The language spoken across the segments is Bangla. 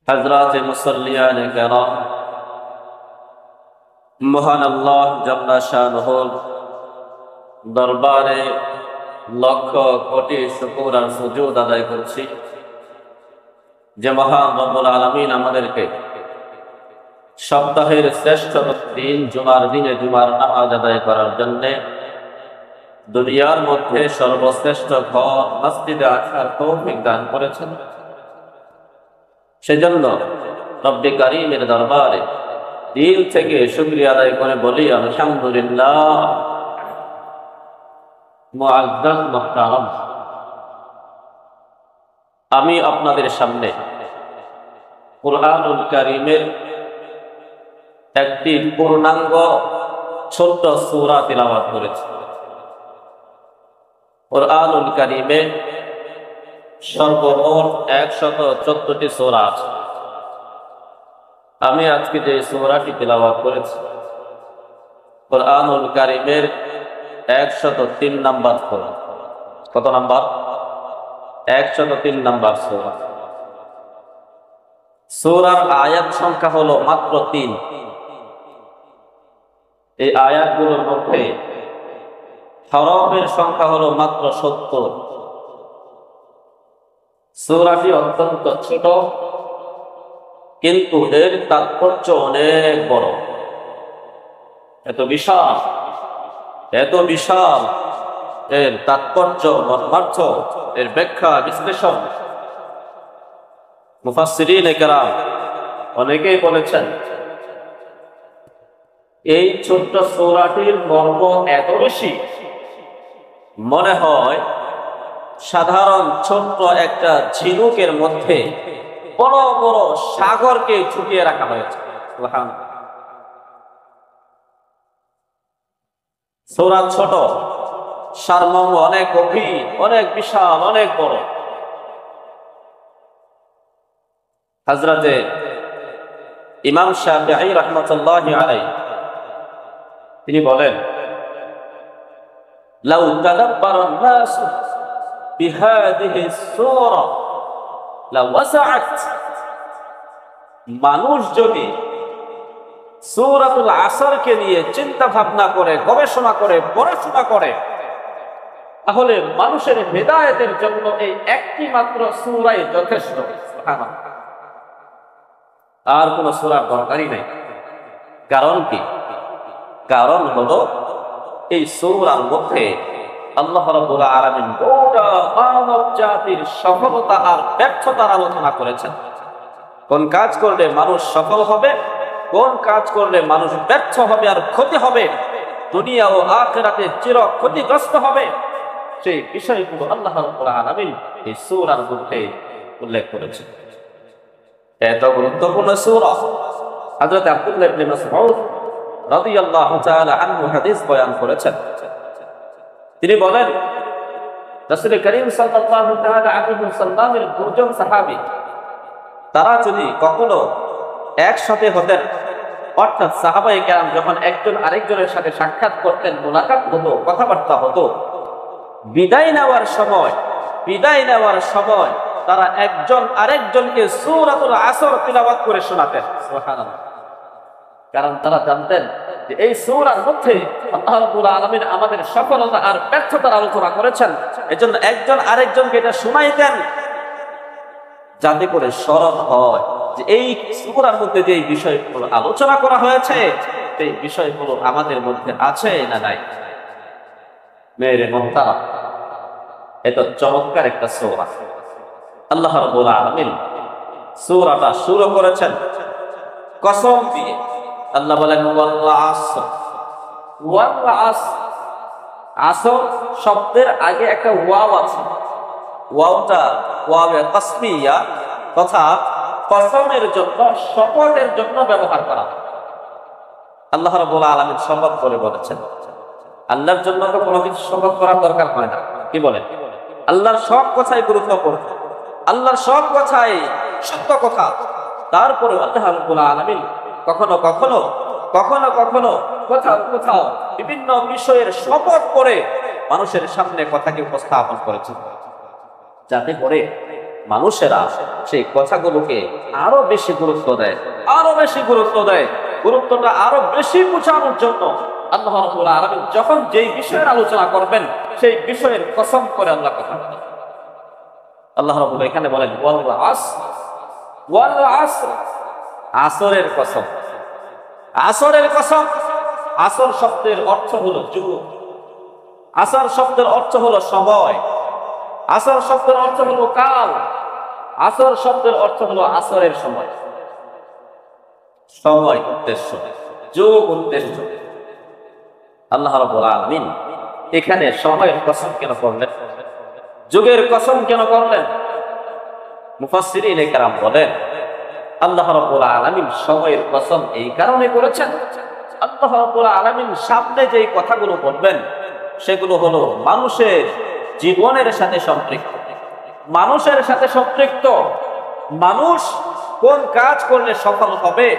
হযরত মুসাল্লিয়ান কেরাম, মহান আল্লাহ জাল্লা শানুহুর দরবারে লক্ষ কোটি শুকর আর সুজুদ আদায় করছি যে মহান রব্বুল আলামিন আমাদেরকে সপ্তাহের শ্রেষ্ঠ দিন জুমার দিনে জুমার নামাজ আদায় করার জন্য দুনিয়ার মধ্যে সর্বশ্রেষ্ঠ ঘর মসজিদে আসার তৌফিক দান করেছেন। সেজন্য রব্বে কারীমের দরবারে দিল থেকে শুকরিয়া আদায় করে বলি আলহামদুলিল্লাহ। মুআজ্জাজ মুহতারাম, আমি আপনাদের সামনে কুরআনুল কারীমের একটি পূর্ণাঙ্গ ছোট্ট সূরা তিলাওয়াত করেছি। কুরআনুল কারীমে সর্বমোট 114টি সূরা আছে। আমি আজকে যে সূরাটি তিলাওয়াত করেছি কুরআনুল কারীমের 103 নাম্বার সূরা। কত নাম্বার? 103 নাম্বার সূরা। সূরার আয়াত সংখ্যা হলো মাত্র 3। এই আয়াতগুলোর মধ্যে হরফের সংখ্যা হলো মাত্র 70। সূরাটি অত্যন্ত ছোট, কিন্তু এর তাৎপর্য অনেক বড়। এত বিশাল এর তাৎপর্য, মর্মার্থ, এর ব্যাখ্যা বিশ্লেষণ মুফাসসিরিনে কেরাম অনেকেই বলেছেন এই ছোট্ট সূরাটির মর্ম এত বেশি, মনে হয় সাধারণ ছোট্ট একটা ঝিনুকের মধ্যে বড় বড় সাগরকে ঝুঁকিয়ে রাখা হয়েছে। সূরা ছোট, সারমর্ম অনেক গভীর, অনেক বিশাল, অনেক বড়। হযরতে ইমাম শাফিঈ রাহমাতুল্লাহি আলাইহি তিনি বলেন, লাউ তাদাব্বারান নাস বিহাদিহি সূরা লাওয়াসআত। মানুষ যদি সূরাতুল আসরকে নিয়ে চিন্তা ভাবনা করে, গবেষণা করে, পড়াশোনা করে, তাহলে মানুষের হেদায়েতের জন্য এই একটি মাত্র সূরাই যথেষ্ট। সুবহানাল্লাহ, আর কোন সূরার দরকারই নাই। কারণ কি? কারণ হলো এই সূরার মধ্যে আল্লাহ রাব্বুল আলামিন গোটা মানব জাতির সফলতা আর ব্যর্থতার আলোচনা করেছেন। কোন কাজ করলে মানুষ সফল হবে, কোন কাজ করলে মানুষ ব্যর্থ হবে আর ক্ষতি হবে, দুনিয়া ও আখিরাতে চির ক্ষতিগ্রস্ত হবে, সেই বিষয়গুলো আল্লাহ রাব্বুল আলামিন এই সূরার মধ্যে উল্লেখ করেছেন। এত গুরুত্বপূর্ণ সূরা। হযরত আব্দুল্লাহ ইবনে মাসউদ রাদিয়াল্লাহু তাআলা আনহু হাদিস বয়ান করেছেন। তিনি বলেন, রাসূল করিম সাল্লাল্লাহু তাআলা আলাইহি ওয়াসাল্লামের দুজন সাহাবী তারা যদি কখনো একসাথে হতেন, অর্থাৎ সাহাবায়ে কেরাম যখন একজন আরেকজনের সাথে সাক্ষাৎ করতেন, মুলাকাত হতো, কথাবার্তা হতো, বিদায় নেওয়ার সময় তারা একজন আরেকজনকে সূরাতুল আসর তিলাওয়াত করে শোনাতেন। সুবহানাল্লাহ। কারণ তারা জানতেন যে এই সূরার মধ্যে আল্লাহ রাব্বুল আলামিন আমাদের সফলতা আর ব্যর্থতার আলোচনা করেছেন। এজন্য একজন আরেকজনকে এটা শোনাইতেন, যাতে করে স্মরণ হয় যে এই সূরার মধ্যে যে এই বিষয়গুলো আলোচনা করা হয়েছে, এই বিষয়গুলো আমাদের মধ্যে আছে না নাই। মেরে মুহতারাম, এত চমৎকার একটা সূরা। আল্লাহ রাব্বুল আলামিন সূরাটা শুরু করেছেন কসম দিয়ে। আল্লাহ বলেন, ওয়াল আসর। আসর শব্দের আগে একটা ওয়াও আছে। ওয়াওটা ওয়াওয়ে তাসমিয়া তথা কসমের জন্য, শপথের জন্য ব্যবহার করা হয়। আল্লাহ রাব্বুল আলামিন শপথ করে বলেছেন। আল্লাহর জন্য তো কোনো কিছু শপথ করার দরকার হয় না। কি বলেন? আল্লাহর সব কথাই গুরুত্বপূর্ণ, আল্লাহর সব কথাই সত্য কথা। তারপরে আল্লাহ রাব্বুল আলামিন কখনো কোথাও বিভিন্ন বিষয়ের শপথ করে মানুষের সামনে কথাকে উপস্থাপন করেছেন, যাতে করে মানুষেরা সেই কথাগুলোকে আরো বেশি গুরুত্ব দেয়, আরো বেশি গুরুত্ব দেয়। গুরুত্বটা আরো বেশি বোঝানোর জন্য আল্লাহ রাব্বুল আলামিন যখন যেই বিষয়ের আলোচনা করবেন সেই বিষয়ের কসম করে আল্লাহ কথা বলেন। আল্লাহ রাব্বুল এখানে বলেন ওয়াল আসর, ওয়াল আসর, আসরের কসম, আসরের কসম। আসর শব্দের অর্থ হলো যুগ, আসর শব্দের অর্থ হলো সময়, আসর শব্দের অর্থ হলো কাল, আসর শব্দের অর্থ হলো আসরের সময়। সময় উদ্দেশ্য, যুগ উদ্দেশ্য। আল্লাহ রাব্বুল আলামিন এখানে সময়ের কসম কেন করলেন, যুগের কসম কেন করলেন? মুফাসসিরিন কেরাম বলেন আল্লাহ রাব্বুল আলামিন সময়ের কসম এই কারণে করেছেন, আল্লাহ রাব্বুল আলামিন সামনে যেই কথাগুলো বলবেন সেগুলো হলো মানুষের জীবনের সাথে সম্পৃক্ত, মানুষের সাথে সম্পৃক্ত। মানুষ কোন কাজ করলে সফল হবে,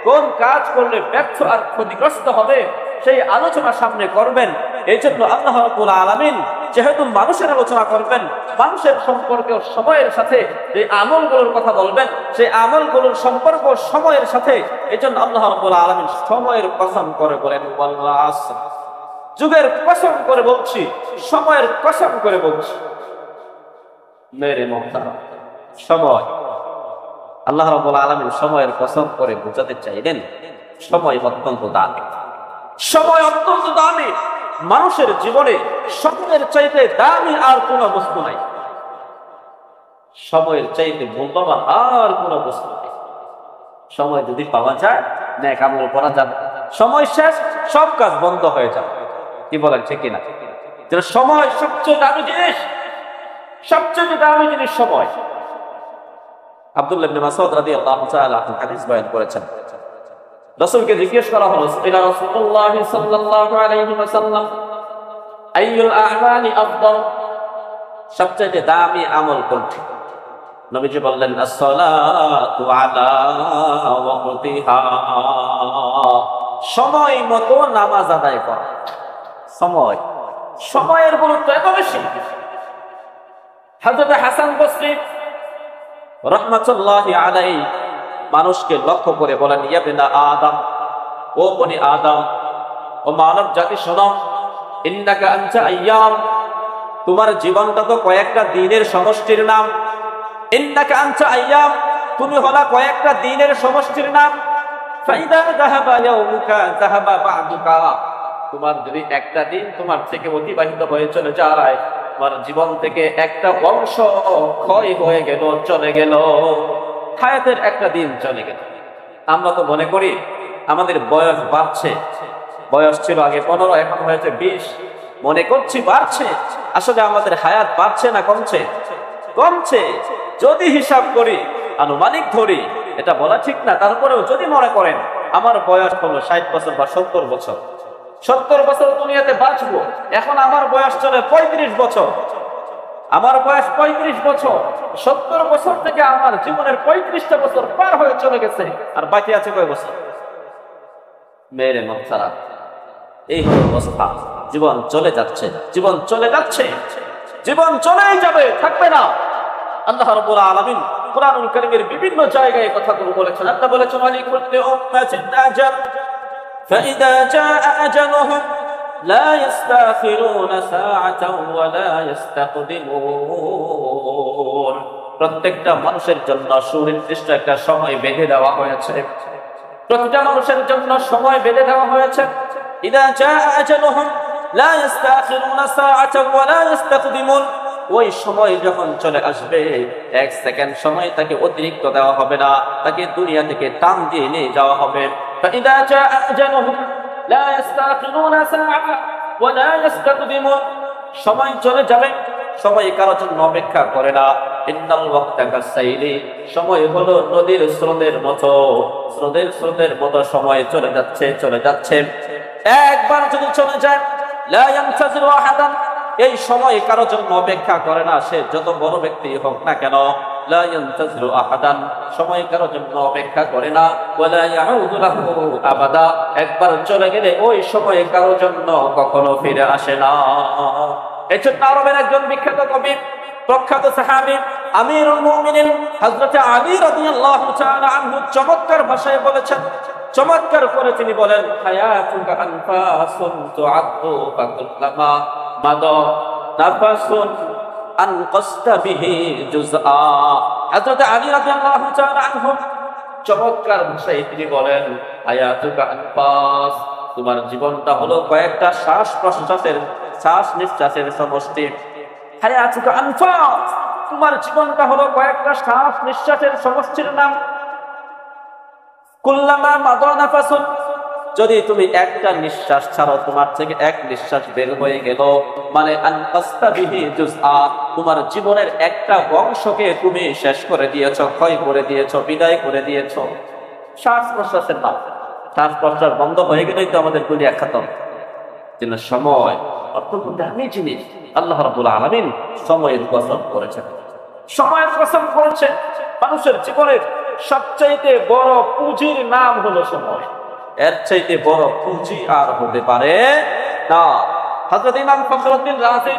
কোন কাজ করলে ব্যর্থ আর ক্ষতিগ্রস্ত হবে, সেই আলোচনা সামনে করবেন। এই জন্য আল্লাহ রাব্বুল আলামিন যেহেতু মানুষের আলোচনা করবেন, মানুষের সম্পর্ক সময়ের সাথে যে আমলগুলোর কথা বলবেন, সেই আমলগুলোর সম্পর্ক সময়ের সাথে, এই জন্য আল্লাহ রাব্বুল আলামিন সময়ের কসম করে বলেন ওয়াল আসর, যুগের কসম করে বলছি, সময়ের কসম করে বলছি। মেরে মুহতারাম, সময়, আল্লাহ রাব্বুল আলামিন সময়ের কসম করে বোঝাতে চাইলেন সময় অত্যন্ত দামি, সময় অত্যন্ত দামি। মানুষের জীবনে সময়ের চাইতে দামি আর কোন বস্তু নাই, সময়ের চাইতে মূল্যবান আর কোন বস্তু নেই। সময় যদি পাওয়া যায় নেক আমল করা যাবে, সময় শেষ সব কাজ বন্ধ হয়ে যাবে। কি বলেন ঠিক কিনা? সময় সবচেয়ে দামি জিনিস, সবচেয়ে দামি জিনিস সময়। আব্দুল্লাহ ইবনে মাসউদ রাদিয়াল্লাহু তাআলা হাদিস বয়ান করেছেন, রাসূলকে জিজ্ঞেস করা হলো ইলা রাসূলুল্লাহ সাল্লাল্লাহু আলাইহি ওয়াসাল্লাম আইয়ুল আ'মালি আফদাল, সবচেয়ে দামি আমল কোনটি? নবীজি বললেন as-সালাতু আলা ওয়াক্তিহা, সময় মতো নামাজ আদায় করা। সময়, সময়ের গুরুত্ব এত বেশি। হযরত হাসান বসরি রাহমাতুল্লাহি আলাইহি মানুষকে লক্ষ্য করে বলেন ইয়া বিনা আদম, ও বনি আদম, ও মানব জাতি শোনো, ইন্নাকা আনতা আইয়াম, তোমার জীবনটা তো কয়েকটা দিনের সমষ্টির নাম। ইন্নাকা আনতা আইয়াম, তুমি হলা কয়েকটা দিনের সমষ্টির নাম। ফাইদা যাহাবা ইয়াউমুকা যাহাবা বা'দুকা, তোমার যদি একটা দিন তোমার থেকে অতিবাহিত হয়ে চলে যায়, তোমার জীবন থেকে একটা অংশ ক্ষয় হয়ে গেল, চলে গেল, হায়াতের একটা দিন চলে গেল। আমরা তো মনে করি আমাদের বয়স বাড়ছে, বয়স ছিল আগে 15, এখন হয়েছে 20, মনে করছি বাড়ছে। আসলে আমাদের হায়াত বাড়ছে না কমছে? কমছে। যদি হিসাব করি, আনুমানিক ধরি, এটা বলা ঠিক না, তারপরেও যদি মনে করেন আমার বয়স হলো 60 বছর বা 70 বছর, 70 বছর দুনিয়াতে বাঁচবো, এখন আমার বয়স চলে 35 বছর, আমার বয়স 35 বছর, 70 বছর থেকে আমার জীবনের 35টা বছর পার হয়ে চলে গেছে, আর বাকি আছে কয় বছর? মেরে মুহতারাম, এই হলো অবস্থা। জীবন চলে যাচ্ছে, জীবন চলে যাচ্ছে, জীবন চলেই যাবে, থাকবে না। আল্লাহ রাব্বুল আলামিন কুরআনুল কারীমের বিভিন্ন জায়গায় কথাগুলো বলেছেন। আল্লাহ বলেছেন ওয়ালিকুল্লি উম্মাতিন আজাল ফাইদা জাআ আজালুহুম লা ইস্তাখিরুনা সাআতাও ওয়া লা ইস্তাকদিমুন, প্রত্যেকটা মানুষের জন্য সুনির্দিষ্ট একটা সময় বেঁধে দেওয়া হয়েছে, প্রতিটা মানুষের জন্য সময় বেঁধে দেওয়া হয়েছে। ইদা জাআ আজালুহুম লা ইস্তাখিরুনা সাআতাও ওয়া লা ইস্তাকদিমুন, ওই সময় যখন চলে আসবে 1 সেকেন্ড সময় তাকে অতিরিক্ত দেওয়া হবে না, তাকে দুনিয়া থেকে টান দিয়ে নিয়ে যাওয়া হবে। ফাইদা জাআ আজালুহুম লা ইস্তাখিরুনা সাআতাও ওয়া লা ইস্তাকদিমুন, সময় চলে যাবে, সময় কারোর জন্য অপেক্ষা করে না। ইন্নাল ওয়াক্তা কাসাইলি, সময় হলো নদীর স্রোতের মতো, স্রোতের মতো সময় চলে যাচ্ছে, চলে যাচ্ছে। একবার যদি চলে যায়, লা ইয়ানতাজিরু আহাদান, এই সময় কারোর জন্য অপেক্ষা করে না, সে যত বড় ব্যক্তি হোক না কেন। লা ইয়ানতাযিরু আহাদান, সময় কারো জন্য অপেক্ষা করে না। ওয়ালা ইয়াউদু লাহু আবাদা, একবার চলে গেলে ওই সময় কারো জন্য কখনো ফিরে আসে না। এজন্য আরবের একজন বিখ্যাত কবি, প্রখ্যাত সাহাবী আমিরুল মুমিনিন হযরত আলী রাদিয়াল্লাহু তাআলা আনহু চমৎকার ভাষায় বলেছেন, চমৎকার করে তিনি বলেন, হায়াতুকা আনফাসুন তুআদ্দু ফাকুল্লামা মাদা নাফাসুন আনকাসতা বিহি জুজআ। হযরত আলী রাদিয়াল্লাহু তাআলা আনহু চমৎকার ভাষায় তিনি বলেন, হায়াতুকা আনফাস, তোমার জীবনটা হলো কয়েকটা শ্বাস প্রশ্বাসের, শ্বাস নিঃশ্বাসের সমষ্টি। হায়াতুকা আনফাস, তোমার জীবনটা হলো কয়েকটা শ্বাস নিঃশ্বাসের সমষ্টির নাম। কুল্লামা মাদা নাফাসুন, যদি তুমি একটা নিঃশ্বাস ছাড়ো, তোমার থেকে এক নিঃশ্বাস বের হয়ে গেল, মানে আনকাসতা বিহি জুজআ, তোমার জীবনের একটা অংশকে তুমি শেষ করে দিয়েছো, ক্ষয় করে দিয়েছো, বিদায় করে দিয়েছো। শ্বাস প্রশ্বাসের নাম, শ্বাস প্রশ্বাস বন্ধ হয়ে গেলেই তো আমাদের দুনিয়া খতম। যেন সময় অত্যন্ত দামি জিনিস, আল্লাহ রাব্বুল আলামিন সময়ের কসম করেছেন, সময়ের কসম করেছেন। মানুষের জীবনের সবচাইতে বড় পুঁজির নাম হলো সময়, এর চাইতে বড় পুঁজি আর হতে পারে না। হযরত ইমাম ফখরুদ্দিন রাজি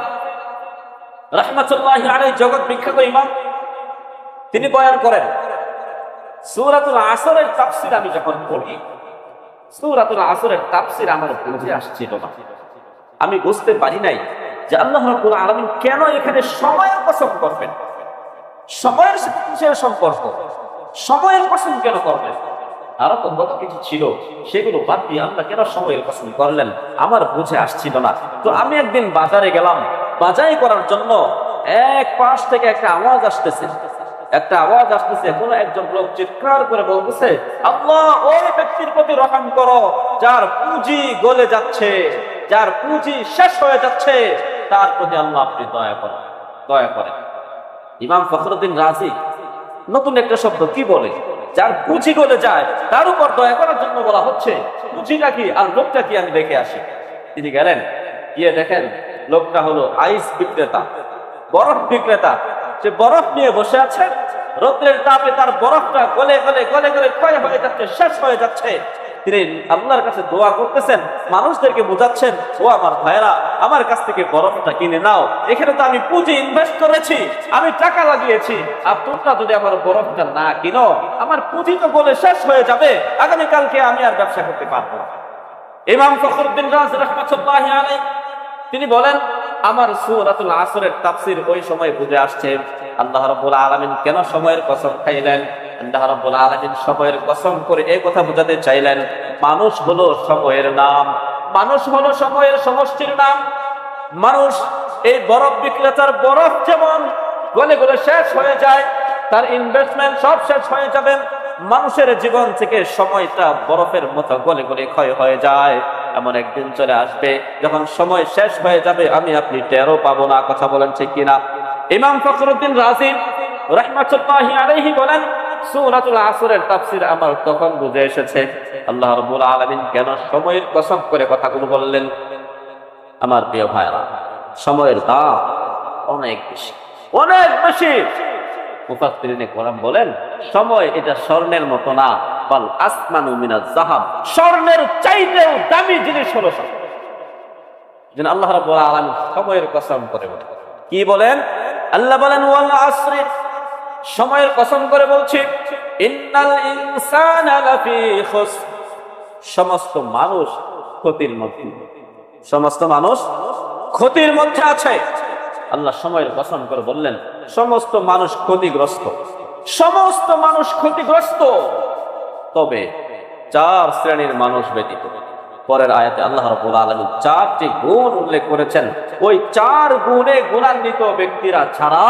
রাহমাতুল্লাহি আলাইহি, জগৎ বিখ্যাত ইমাম, তিনি বয়ান করেন, সূরাতুল আসরের তাফসীর আমি যখন পড়ি, সূরাতুল আসরের তাফসীর আমার বুঝে আসছিল না, আমি বুঝতে পারি নাই যে আল্লাহ রাব্বুল আলামিন কেন এখানে সময়ের কসম করবেন, সময়ের সাথে কিসের সম্পর্ক, সময়ের কসম কেন করবেন। আরো তো কত কিছু ছিল, সেগুলো বাদ দিয়ে আল্লাহ কেন সময়ের কসম করলেন আমার বুঝে আসছিল না। তো আমি একদিন বাজারে গেলাম, বাজার করার জন্য এক পাশ থেকে একটা আওয়াজ আসতেছে, কোন একজন লোক চিৎকার করে বলতেছে, আল্লাহ ওই ব্যক্তির প্রতি রহম করো যার পুঁজি গলে যাচ্ছে, যার পুঁজি শেষ হয়ে যাচ্ছে, তার প্রতি আল্লাহ আপনি দয়া করেন, দয়া করেন। ইমাম ফখরুদ্দিন রাজি নতুন একটা শব্দ কি বলে, যার পুঁজি গলে যায় তার উপর দয়া করার জন্য বলা হচ্ছে। পুঁজিটা কি আর লোকটা কি আমি দেখে আসি। তিনি গেলেন, গিয়ে দেখেন লোকটা হলো আইস বিক্রেতা, বরফ বিক্রেতা। সে বরফ নিয়ে বসে আছে, রৌদ্রের তাপে তার বরফটা গলে গলে গলে গলে ক্ষয় হয়ে যাচ্ছে, শেষ হয়ে যাচ্ছে। তিনি আল্লাহর কাছে দোয়া করতেছেন, মানুষদেরকে বোঝাচ্ছেন, ও আমার ভাইরা, আমার কাছ থেকে বরফটা কিনে নাও, এখানে তো আমি পুঁজি ইনভেস্ট করেছি, আমি টাকা লাগিয়েছি, আর তোমরা যদি আমার বরফটা না কিনো, আমার পুঁজি তো গলে শেষ হয়ে যাবে, আগামীকালকে আমি আর ব্যবসা করতে পারবো না। ইমাম ফখরুদ্দিন রাজি রাহমাতুল্লাহি আলাইহি তিনি বলেন, আমার সূরাতুল আসরের তাফসীর ওই সময় বুঝে আসছে আল্লাহ রাব্বুল আলামিন কেন সময়ের কসম খাইলেন। আল্লাহ রাব্বুল আলামিন সময়ের কসম করে এই কথা বোঝাতে চাইলেন, মানুষ হলো সময়ের নাম, মানুষ হলো সময়ের সমষ্টির নাম। মানুষ এই বরফ বিক্রেতার বরফ যেমন গলে গলে শেষ হয়ে যায়, তার ইনভেস্টমেন্ট সব শেষ হয়ে যাবে, মানুষের জীবন থেকে সময়টা বরফের মতো গলে গলে ক্ষয় হয়ে যায়। এমন একদিন চলে আসবে যখন সময় শেষ হয়ে যাবে, আমি আপনি টেরও পাবো না। কথা বলেন ঠিক কিনা? ইমাম ফখরুদ্দিন রাজি রাহমাতুল্লাহি আলাইহি বলেন, সূরাতুল আসরের তাফসীর আমার তখন বুঝে এসেছে আল্লাহ রাব্বুল আলামিন কেন সময়ের কসম করে কথাগুলো বললেন। আমার প্রিয় ভাইরা, সময়ের দাম অনেক বেশি, অনেক বেশি। মুফাসসিরিনে কেরাম বলেন, সময় এটা স্বর্ণের মতো না, বাল আসমানু মিনাজ যাহাব, স্বর্ণের চাইতেও দামি জিনিস হলো সময়। যেন আল্লাহ রাব্বুল আলামিন সময়ের কসম করে বলেন, কি বলেন? আল্লাহ বলেন, ওয়াল আসরি, সময়ের কসম করে বলছি, ইন্নাল ইনসানা লাফি খুসর, সমস্ত মানুষ ক্ষতির মধ্যে, সমস্ত মানুষ ক্ষতির মধ্যে আছে। আল্লাহ সময়ের কসম করে বললেন, সমস্ত মানুষ ক্ষতিগ্রস্ত, সমস্ত মানুষ ক্ষতিগ্রস্ত, তবে চার শ্রেণীর মানুষ ব্যতীত। পরের আয়াতে আল্লাহ রাব্বুল আলামিন চারটি গুণ উল্লেখ করেছেন, ওই চার গুণে গুণান্বিত ব্যক্তিরা ছাড়া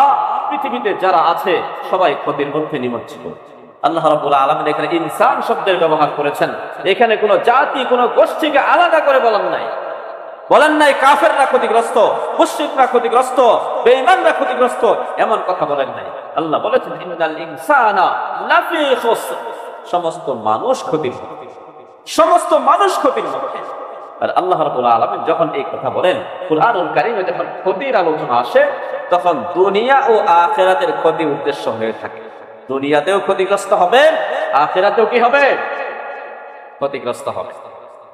পৃথিবীতে যারা আছে সবাই ক্ষতির মধ্যে নিমজ্জিত। আল্লাহ রাব্বুল আলামিন এখানে ইনসান শব্দের ব্যবহার করেছেন, এখানে কোনো জাতি কোনো গোষ্ঠীকে আলাদা করে বলেন নাই কাফেররা ক্ষতিগ্রস্ত, মুশরিকরা ক্ষতিগ্রস্ত, বেঈমানরা ক্ষতিগ্রস্ত, এমন কথা বলেন নাই। আল্লাহ বলেছেন, ইন্নাল ইনসানা লাফি খুসর, সমস্ত মানুষ ক্ষতির মধ্যে, সমস্ত মানুষ ক্ষতির মধ্যে। আর আল্লাহ রাব্বুল আলামিন যখন এই কথা বলেন, কুরআনুল কারীমে যখন ক্ষতির আলোচনা আসে, তখন দুনিয়া ও আখিরাতের ক্ষতি উদ্দেশ্য হয়ে থাকে। দুনিয়াতেও ক্ষতিগ্রস্ত হবে, আখিরাতেও কি হবে? ক্ষতিগ্রস্ত হবে।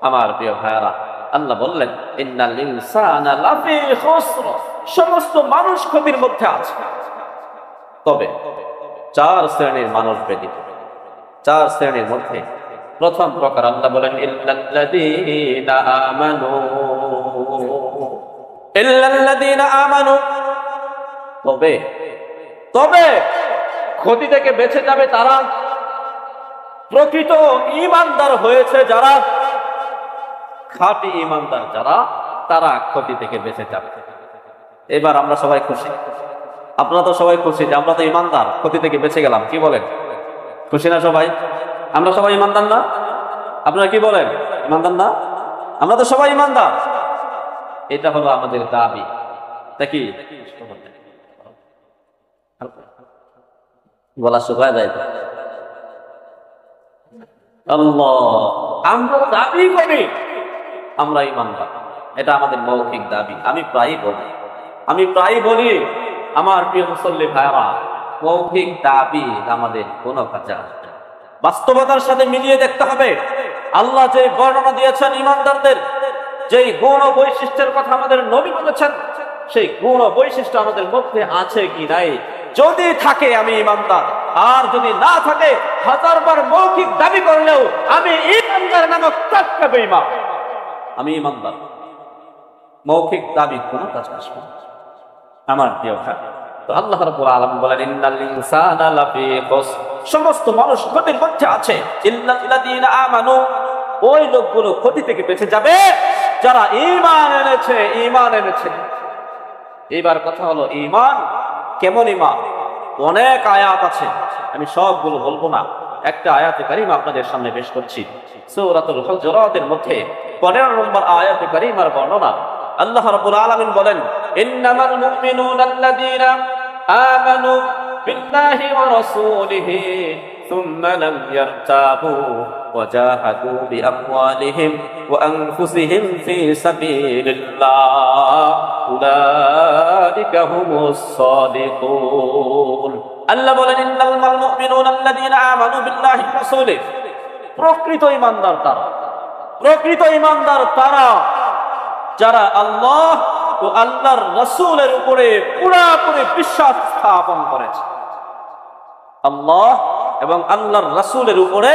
আমার প্রিয় ভাইরা, আল্লাহ বললেন ইন্নাল ইনসানা লাফি খুসর, সমস্ত মানুষ ক্ষতির মধ্যে আছে। তবে 4 শ্রেণীর মানুষ ব্যতীত। 4 শ্রেণীর মধ্যে প্রথম প্রকার আল্লাহ বলেন ইল্লাল্লাযীনা আমানু, ইল্লাল্লাযীনা আমানু, তবে ক্ষতি থেকে বেঁচে যাবে তারা, প্রকৃত ঈমানদার হয়েছে যারা, খাঁটি ঈমানদার যারা, তারা ক্ষতি থেকে বেঁচে যাবে। এবার আমরা সবাই খুশি, আপনারা তো সবাই খুশি যে আমরা তো ঈমানদার, ক্ষতি থেকে বেঁচে গেলাম। কি বলেন? খুশি না সবাই? আমরা সবাই ঈমানদার না? আপনারা কি বলেন? ঈমানদার না? আমরা তো সবাই ঈমানদার। এটা হলো আমাদের দাবি। তা কি বলা শুকায় যায়? আল্লাহ, আমরা দাবি করি আমরা ঈমানদার, এটা আমাদের মৌখিক দাবি। আমি প্রায়ই বলি আমার প্রিয় মুসল্লি ভাইরা, মৌখিক দাবি আমাদের কোনো কাজে আসবে না। বাস্তবতার সাথে মিলিয়ে দেখতে হবে। আল্লাহ যে বর্ণনা দিয়েছেন ঈমানদারদের, যেই গুণ ও বৈশিষ্ট্যের কথা আমাদের নবী বলেছেন, সেই গুণ ও বৈশিষ্ট্য আমাদের মধ্যে আছে কি নাই। যদি থাকে আমি ঈমানদার, আর যদি না থাকে 1000 বার মৌখিক দাবি করলেও আমি ঈমানদার নামক টাটকা বেঈমান। আমি ঈমানদার, মৌখিক দাবি কোনো কাজ আসবে না। আমার প্রিয় ভাই, তো আল্লাহ রাব্বুল আলামিন বলেন ইন্নাল ইনসানা লাফি খুসর, সমস্ত মানুষ ক্ষতির মধ্যে আছে। ইল্লাল্লাযীনা আমানু, ওই লোকগুলো ক্ষতি থেকে বেঁচে যাবে যারা ঈমান এনেছে। এবার কথা হলো ঈমান কেমন ঈমান? অনেক আয়াত আছে, আমি সবগুলো বলবো না। একটা আয়াতে কারিমা আপনাদের সামনে পেশ করছি। সূরাতুল হুজুরাতের মধ্যে 15 নম্বর আয়াতে কারিমার বর্ণনা। আল্লাহ রাব্বুল আলামিন বলেন ইন্নামাল মুমিনুনা আল্লাযীনা আমানু বিল্লাহি ওয়া রাসূলিহি সুম্মা লাম ইয়ারতাবু ওয়া জাহাদু বিআমওয়ালিহিম ওয়া আনফুসিহিম ফি সাবিলিল্লাহ উলাইকা হুমুস সাদিকুন। আল্লাহ বলেন ইন্নামাল মুমিনুনা আল্লাযীনা আমানু বিল্লাহি ওয়া রাসূলিহি, প্রকৃত ঈমানদার তারা যারা আল্লাহ ও আল্লাহর রাসূলের উপরে পুরোপুরি বিশ্বাস স্থাপন করেছে। আল্লাহ এবং আল্লাহর রাসূলের উপরে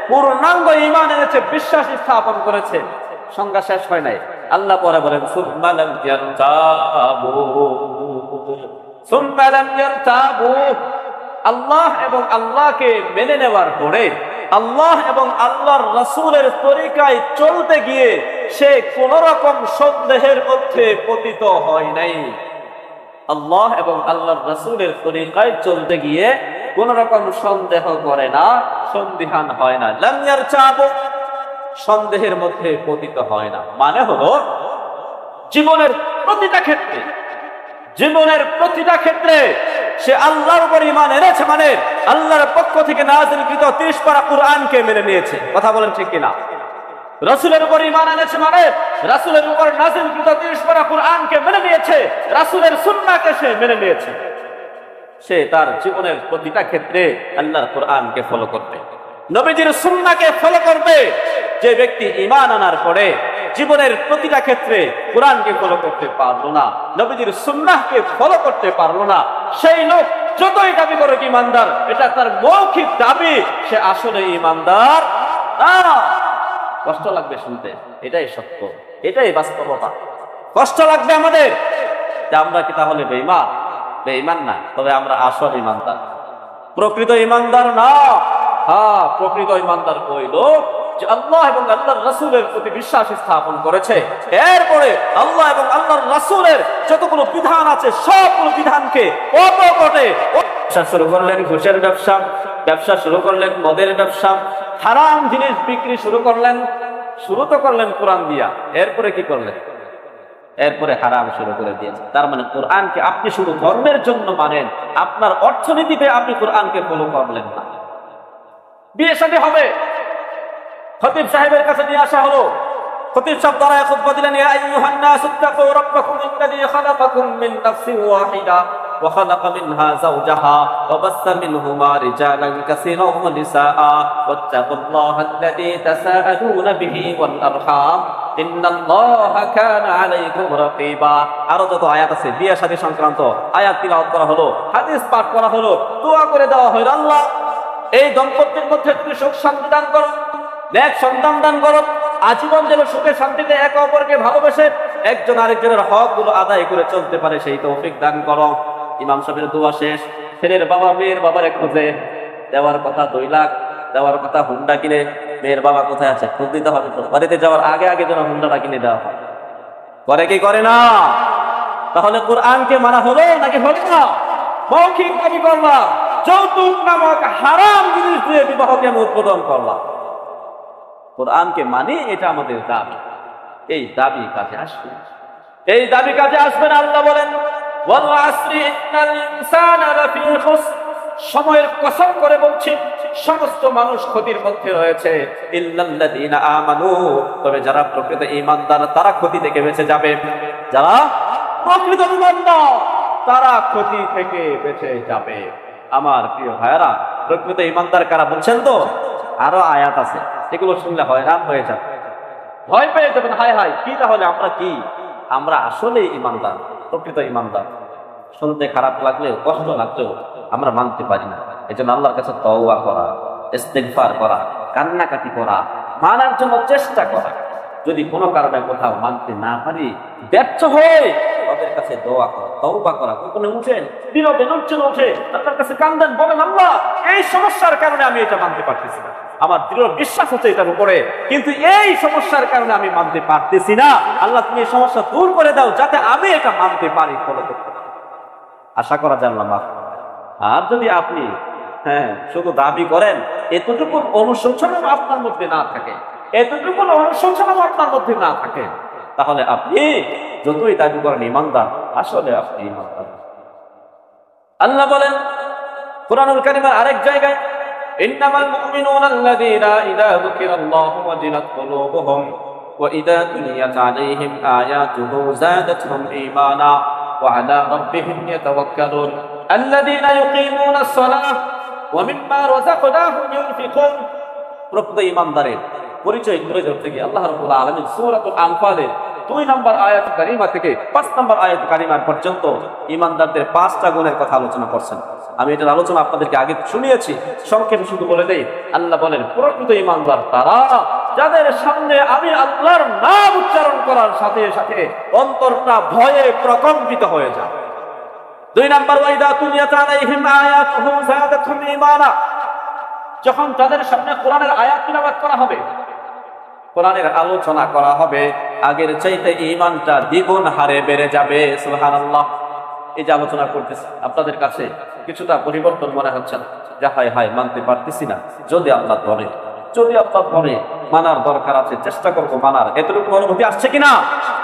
পূর্ণাঙ্গ ঈমান এনেছে, বিশ্বাস স্থাপন করেছে। সংজ্ঞা শেষ হয় নাই। আল্লাহ পরে বলেন সুম্মা লাম ইয়ারতাবু, আল্লাহ এবং আল্লাহকে মেনে নেওয়ার পরে, আল্লাহ এবং আল্লাহর রাসূলের তরিকায় চলতে গিয়ে সে কোন রকম সন্দেহের মধ্যে পতিত হয় নাই। আল্লাহ এবং আল্লাহর রাসূলের তরিকায় চলতে গিয়ে কোন রকম সন্দেহ করে না, সন্দিহান হয় না। লাম ইয়ারতাবু, সন্দেহের মধ্যে পতিত হয় না। মানে হলো জীবনের প্রতিটা ক্ষেত্রে সে আল্লাহর উপর ঈমান এনেছে, মানে আল্লাহর পক্ষ থেকে নাযিলকৃত 30 পারা কুরআনকে মেনে নিয়েছে। কথা বলেন ঠিক কিনা? রাসূলের উপর ঈমান এনেছে মানে রাসূলের উপর নাযিলকৃত 30 পারা কুরআনকে মেনে নিয়েছে, রাসূলের সুন্নাহকে সে মেনে নিয়েছে। সে তার জীবনের প্রতিটা ক্ষেত্রে আল্লাহর কুরআনকে ফলো করবে, নবীজির সুন্নাহকে ফলো করবে। যে ব্যক্তি ঈমান আনার পরে জীবনের প্রতিটা ক্ষেত্রে কুরআনকে ফলো করতে পারলো না, নবীজির সুন্নাহকে ফলো করতে পারলো না, সেই লোক যতই দাবি করে ঈমানদার, এটা তার মৌখিক দাবি, সে আসলে ঈমানদার না। কষ্ট লাগবে শুনতে, এটাই সত্য, এটাই বাস্তবতা। কষ্ট লাগবে আমাদের যে আমরা কি তাহলে বেঈমান না, তবে আমরা আসল ঈমানদার, প্রকৃত ঈমানদার না। হ্যাঁ, প্রকৃত ঈমানদার ওই লোক যে আল্লাহ এবং আল্লাহর রাসূলের প্রতি বিশ্বাস স্থাপন করেছে, এরপরে আল্লাহ এবং আল্লাহর রাসূলের যতগুলো বিধান আছে সবগুলো বিধানকে অপকটে ব্যবসা শুরু করলেন, ঘুষের ব্যবসা শুরু করলেন, মদের ব্যবসা, হারাম জিনিস বিক্রি শুরু তো করলেন কোরআন দিয়া। এরপরে কি করলেন? এরপরে হারাম শুরু করে দিয়েছে। তার মানে কোরআনকে আপনি শুধু ধর্মের জন্য মানেন, আপনার অর্থনীতিতে আপনি কোরআনকে ফলো করলেন না। বিয়ে শাদী হবে, খতিব সাহেবের কাছে নিয়ে আসা হলো, খতিব সাহেব দাঁড়ায় খুতবা দিলেন, ইয়া আইয়ুহান নাস ইত্তাকু রাব্বাকুম আল্লাযী খালাকাকুম মিন নাফসিন ওয়াহিদা ওয়া খালাকা মিনহা যাওজাহা ওয়া বাসসা মিনহুমা রিজালান কাসীরান ওয়া নিসাআ ওয়াত্তাকুল্লাহা আল্লাযী তাসাআলুনা বিহি ওয়াল আরহাম ইন্নাল্লাহা কানা আলাইকুম রাকীবা। আরো যত আয়াত আছে বিয়ে শাদী সংক্রান্ত আয়াত তিলাওয়াত করা হলো, হাদিস পাঠ করা হলো, দোয়া করে দেওয়া হলো, আল্লাহ এই দম্পতির মধ্যে তুমি সুখ শান্তি দান করো, নেক সন্তান দান করো, আজীবন যেন সুখে শান্তিতে একে অপরকে ভালোবেসে একজন আরেকজনের হক গুলো আদায় করে চলতে পারে সেই তৌফিক দান করো। ইমাম সাহেবের দোয়া শেষ। ছেলের বাবা মেয়ের বাবারে খুঁজে, দেওয়ার কথা 2 লাখ, দেওয়ার কথা হুন্ডা কিনে, মেয়ের বাবা কোথায় আছে খোঁজ দিতে হবে তো, বাড়িতে যাওয়ার আগে আগে যেন হুন্ডাটা কিনে দেওয়া হয়। করে কি করে না? তাহলে কোরআনকে মানা হলো নাকি হলো না? মৌখিক দাবি করলাম, যৌতুক নামক হারাম জিনিস দিয়ে বিবাহকে আমি উদ্বোধন করলাম। কোরআনকে মানি, এটা আমাদের দাবি। এই দাবি কাজে আসবে, এই দাবি কাজে আসবে না। আল্লাহ বলেন, ওয়াল আসরি ইন্নাল ইনসানা লাফি খুসর, সময়ের কসম করে বলছি সমস্ত মানুষ ক্ষতির মধ্যে রয়েছে, ইল্লাল্লাযীনা আমানু, তবে যারা প্রকৃত ঈমানদার তারা ক্ষতি থেকে বেঁচে যাবে। যারা প্রকৃত ঈমানদার তারা ক্ষতি থেকে বেঁচে যাবে। আমার প্রিয় ভাইরা, প্রকৃত ঈমানদার কারা বলছেন তো? আরো আয়াত আছে, এগুলো শুনলে হয়রান হয়ে যাবে, ভয় পেয়ে যাবেন। হায় হায়, কি তাহলে আমরা কি? আমরা আসলে ঈমানদার, প্রকৃত ঈমানদার। শুনতে খারাপ লাগলেও কষ্ট লাগলেও আমরা মানতে পারি না। এজন্য আল্লাহর কাছে তওবা করা, ইস্তিগফার করা, কান্নাকাটি করা, মানার জন্য চেষ্টা করা। যদি কোনো কারণে কোথাও মানতে না পারি, ব্যর্থ হয়ে তাদের কাছে দোয়া করা, তওবা করা। গোপনে উঠেন, নীরবে নড়ছেন, উঠে আল্লাহর কাছে কান্দেন, বলেন, আল্লাহ এই সমস্যার কারণে আমি এটা মানতে পারতেছি না, আমার দৃঢ় বিশ্বাস হচ্ছে এটার উপরে, কিন্তু এই সমস্যার কারণে আমি মানতে পারতেছি না। আল্লাহ তুমি এই সমস্যা দূর করে দাও যাতে আমি এটা মানতে পারি, ফলো করতে পারি। আশা করা যায় আল্লাহ মাফ করবেন। আর যদি আপনি শুধু দাবি করেন, এতটুকু অনুশোচনা আপনার মধ্যে না থাকে, এতটুকু অনুশোচনা আপনার মধ্যে না থাকে, তাহলে আপনি যতই দাবি করেন ঈমানদার, আসলে আপনি ঈমানদার। আল্লাহ বলেন কুরআনুল কারীমের আরেক জায়গায়, ইন্নামাল মুমিনুনা আল্লাযীনা ইযা যুকিরাল্লাহু ওয়াজিলাত কুলুবুহুম ওয়া ইযা তুলিয়াত আলাইহিম আয়াতুহু যাদাতহুম ঈমানা ওয়া আলা রাব্বিহিম ইয়াতাওয়াক্কালুন আল্লাযীনা ইউকিমুনাস সালাহ ওয়া মিম্মা রাযাকনাহুম ইউনফিকুন। প্রকৃত ঈমানদারের পরিচয় তুলে ধরতে গিয়ে আল্লাহ রাব্বুল আলামিন সূরাতুল আনফালের 2 নম্বর আয়াত কারিমা থেকে 5 নম্বর আয়াত কারিমা পর্যন্ত ঈমানদারদের 5টা গুণের কথা আলোচনা করছেন। আমি এটার আলোচনা আপনাদেরকে আগে শুনিয়েছি, সংক্ষেপে শুধু বলে দেই। আল্লাহ বলেন প্রকৃত ঈমানদার তারা যাদের সামনে আমি আল্লাহর নাম উচ্চারণ করার সাথে সাথে অন্তরটা ভয়ে প্রকম্পিত হয়ে যায়। 2 নম্বর, ওয়াইদা তুলিয়াত আলাইহিম আয়াতুহু যাদাতহুম ঈমানা, যখন তাদের সামনে কোরআনের আয়াত তিলাওয়াত করা হবে, কোরআনের আলোচনা করা হবে, আগের চাইতে ঈমানটা দ্বিগুণ হারে বেড়ে যাবে। সুবহানাল্লাহ। এই যে আলোচনা করতেছি, আপনাদের কাছে কিছুটা পরিবর্তন মনে হচ্ছে না? যে হায় হায় মানতে পারতেছি না, যদি আল্লাহ বলে, যদি আল্লাহ বলে মানার দরকার আছে, চেষ্টা করবো মানার। এতটুকু অনুভূতি আসছে কিনা?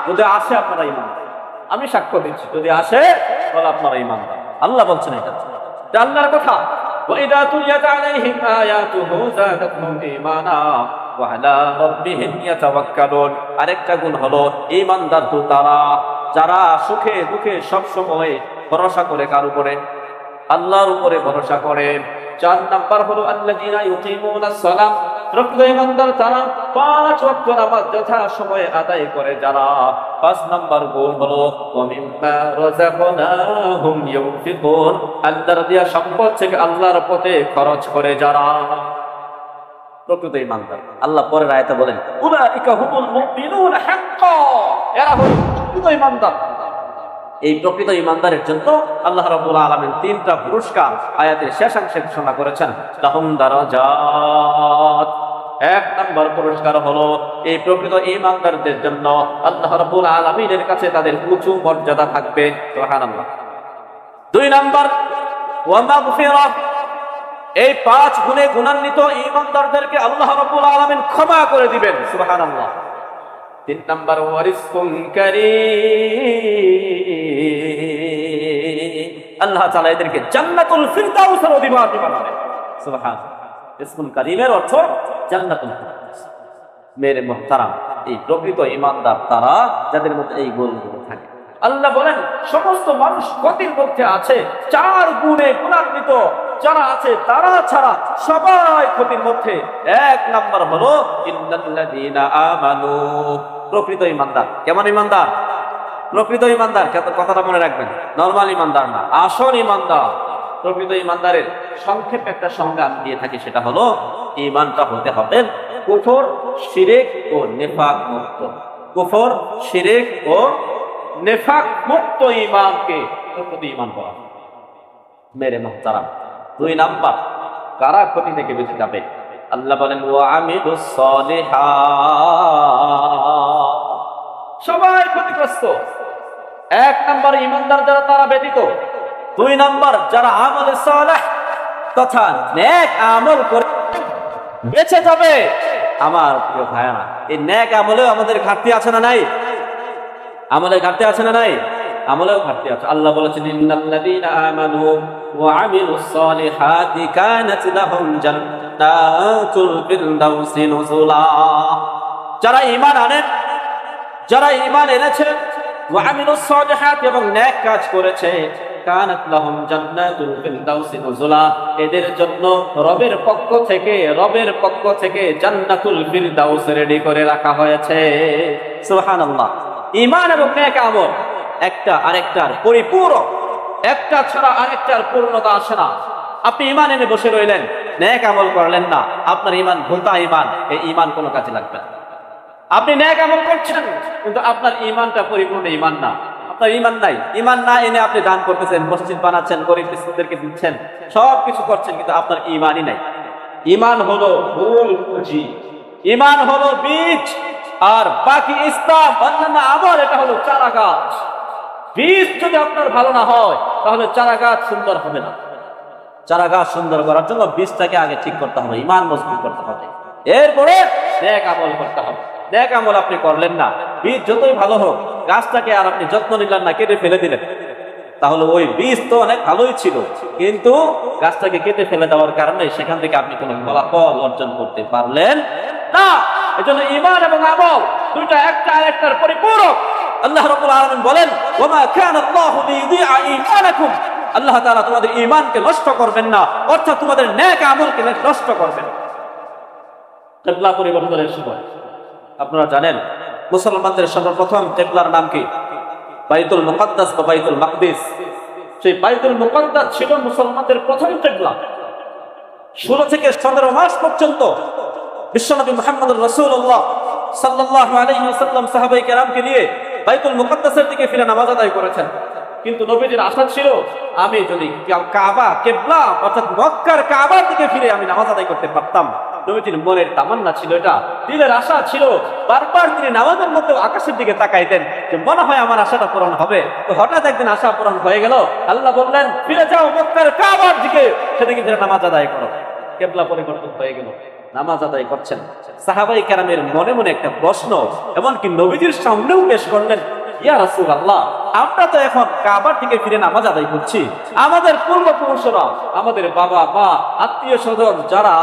যদি আসে আপনারা ঈমান, আমি সাক্ষ্য দিচ্ছি, যদি আসে তাহলে আপনারা ঈমান। আল্লাহ বলছেন এটা, আল্লাহর কথা, ওয়াইদা তুলিয়াত আলাইহিম আয়াতুহু যাদাতহুম ঈমানা ওয়া আলা রাব্বিহিম ইয়াতাওয়াক্কালুন। আরেকটা গুণ হলো ঈমানদার তো তারা যারা সুখে দুঃখে সব সময় ভরসা করে, কার উপরে? আল্লাহর উপরে ভরসা করে। 4 নাম্বার হলো আল্লাযীনা ইউকিমুনাস সালাহ, প্রকৃত ঈমানদার তারা 5 ওয়াক্ত নামাজ যথা সময়ে আদায় করে যারা। 5 নাম্বার গুণ হলো ওয়া মিম্মা রাযাকনাহুম ইউনফিকুন, আল্লাহর দেয়া সম্পদ থেকে আল্লাহর পথে খরচ করে যারা। প্রকৃত ঈমানদার। আল্লাহ পরের আয়াতে বলেন উলাইকা হুমুল মুমিনুনা হাক্কা, এরা হলো প্রকৃত ঈমানদার। এই প্রকৃত ঈমানদারের জন্য আল্লাহ রাব্বুল আলামিন 3টা পুরস্কার আয়াতের শেষাংশে ঘোষণা করেছেন। লাহুম দারাজাত, 1 নম্বর পুরস্কার হলো এই প্রকৃত ঈমানদারদের জন্য আল্লাহ রাব্বুল আলামিনের কাছে তাদের উঁচু মর্যাদা থাকবে। সুবহানাল্লাহ। 2 নম্বর ওয়া মাগফিরাহ, এই 5 গুণে গুণান্বিত ঈমানদারদেরকে আল্লাহ রাব্বুল আলামিন ক্ষমা করে দিবেন। সুবহানাল্লাহ। 3 নম্বর ওয়ারিজকুন কারীম, আল্লাহ তাআলা এদেরকে জান্নাতুল ফিরদাউসের অধিবাসী বানাবেন। সুবহানাল্লাহ। রিজকুন কারীমের অর্থ জান্নাতুল ফিরদাউস। মেরে মুহতারাম, এই প্রকৃত ইমানদার তারা যাদের মধ্যে এই গুণগুলো থাকে। আল্লাহ বলেন সমস্ত মানুষ ক্ষতির মধ্যে আছে, 4 গুণে গুণান্বিত যারা আছে তারা ছাড়া সবাই ক্ষতির মধ্যে। 1 নাম্বার হলো ইন্নাল্লাযীনা আমানু, প্রকৃত ইমানদার। কেমন ইমানদার? প্রকৃত ইমানদার, কথাটা মনে রাখবেন, নরমাল ইমানদার না, আসল ইমানদার। প্রকৃত ইমানদারের সংক্ষেপে একটা সংজ্ঞা আমি দিয়ে থাকি, সেটা হলো ইমানটা হতে হবে কুফর, শিরক ও নেফাক মুক্ত। কুফর, শিরক ও নেফাক মুক্ত ইমানকে প্রকৃত ইমান বলা। মেরে মুহতারাম, 2 নাম্বার কারা ক্ষতি থেকে বেঁচে যাবে? আল্লাহ বলেন ওয়া আমিলুস সলিহাত, সবাই ক্ষতিগ্রস্ত। 1 নাম্বার ইমানদার যারা তারা ব্যতীত। 2 নাম্বার যারা আমলে সালেহ তথা নেক আমল করে বেঁচে যাবে। আমার প্রিয় ভাইরা, এই নেক আমলেও আমাদের ঘাটতি আছে না নাই? আমলের ঘাটতি আছে না নাই? আমলেও ঘাটতি আছে। আল্লাহ বলেছেন ইন্নাল্লাযীনা আমানু ওয়া আমিলুস সলিহাতি কানাত লাহুম জান্নাতুল ফিরদাউসি নুজুলা। যারা ঈমান আনেন, যারা ঈমান এনেছে, ওয়া আমিলুস সলিহাত এবং নেক কাজ করেছে, কানাত লাহুম জান্নাতুল ফিরদাউসি নুজুলা, এদের জন্য রবের পক্ষ থেকে জান্নাতুল ফিরদাউস রেডি করে রাখা হয়েছে। সুবহানাল্লাহ। ঈমান এবং নেক আমল একটা আরেকটার পরিপূরক, একটা ছাড়া আরেকটার পূর্ণতা আসে না। আপনি ঈমান এনে বসে রইলেন, নেক আমল করলেন না, আপনার ঈমান ভোতা ঈমান, এই ঈমান কোনো কাজে লাগবে না। আপনি নেক আমল করছেন কিন্তু আপনার ঈমানটা পরিপূর্ণ ঈমান না, আপনার ঈমান নাই। ঈমান না এনে আপনি দান করতেছেন, মসজিদ বানাচ্ছেন, গরিব মিসকিনদেরকে দিচ্ছেন, সব কিছু করছেন, কিন্তু আপনার ঈমানই নাই। ঈমান হলো মূল পুঁজি, ঈমান হলো বীজ, আর বাকি ইসলাম অন্যান্য আমল এটা হলো চারা গাছ। বীজ যদি আপনার ভালো না হয় তাহলে চারা গাছ সুন্দর হবে না। চারা গাছ সুন্দর করার জন্য বীজটাকে আগে ঠিক করতে হবে, ঈমান মজবুত করতে হবে, এরপরে নেক আমল করতে হবে। নেক আমল আপনি করলেন না, বীজ যতই ভালো হোক, গাছটাকে আর আপনি যত্ন নিলেন না, কেটে ফেলে দিলেন, তাহলে ওই বীজ তো অনেক ভালোই ছিল, কিন্তু গাছটাকে কেটে ফেলে দেওয়ার কারণে সেখান থেকে আপনি কোনো ফলাফল অর্জন করতে পারলেন না। এজন্য ঈমান এবং আমল দুইটা একটা আরেকটার পরিপূরক। আল্লাহ রাব্বুল আলামিন বলেন ওয়া মা কানা আল্লাহু লিইযিআ ঈমানাকুম, আল্লাহ তাআলা তোমাদের ঈমানকে নষ্ট করবেন না, অর্থাৎ তোমাদের নেক আমলকে নষ্ট করবেন। কিবলা পরিবর্তনের সময় আপনারা জানেন মুসলমানদের সর্বপ্রথম কিবলার নাম কি? বাইতুল মুকাদ্দাস বা বাইতুল মাকদিস। সেই বাইতুল মুকাদ্দাস ছিল মুসলমানদের প্রথম কিবলা। 16 থেকে 17 মাস পর্যন্ত বিশ্বনবী মুহাম্মদুর রাসূলুল্লাহ সাল্লাল্লাহু আলাইহি ওয়াসাল্লাম সাহাবায়ে কেরামকে নিয়ে বাইতুল মুকাদ্দাসের দিকে ফিরে নামাজ আদায় করেছেন। কিন্তু নবীজির আশা ছিল আমি যদি কাবা কিবলা অর্থাৎ মক্কার কাবার দিকে ফিরে আমি নামাজ আদায় করতে পারতাম। নবীজির মনের তামান্না ছিল, এটা দিলের আশা ছিল। বারবার তিনি নামাজের মধ্যে আকাশের দিকে তাকাইতেন যে মনে হয় আমার আশাটা পূরণ হবে। তো হঠাৎ একদিন আশা পূরণ হয়ে গেল। আল্লাহ বললেন ফিরে যাও মক্কার কাবার দিকে, সেদিকে ফিরে নামাজ আদায় করো। কিবলা পরিবর্তন হয়ে গেল, নামাজ আদায় করছেন। সাহাবায়ে কেরামের মনে মনে একটা প্রশ্ন, এমনকি নবীজির সামনেও পেশ করলেন, ইয়া রাসূলুল্লাহ, আমরা তো এখন কাবার দিকে ফিরে নামাজ আদায় করছি, আমাদের পূর্বপুরুষরা, আমাদের বাবা মা, আত্মীয় স্বজন যারা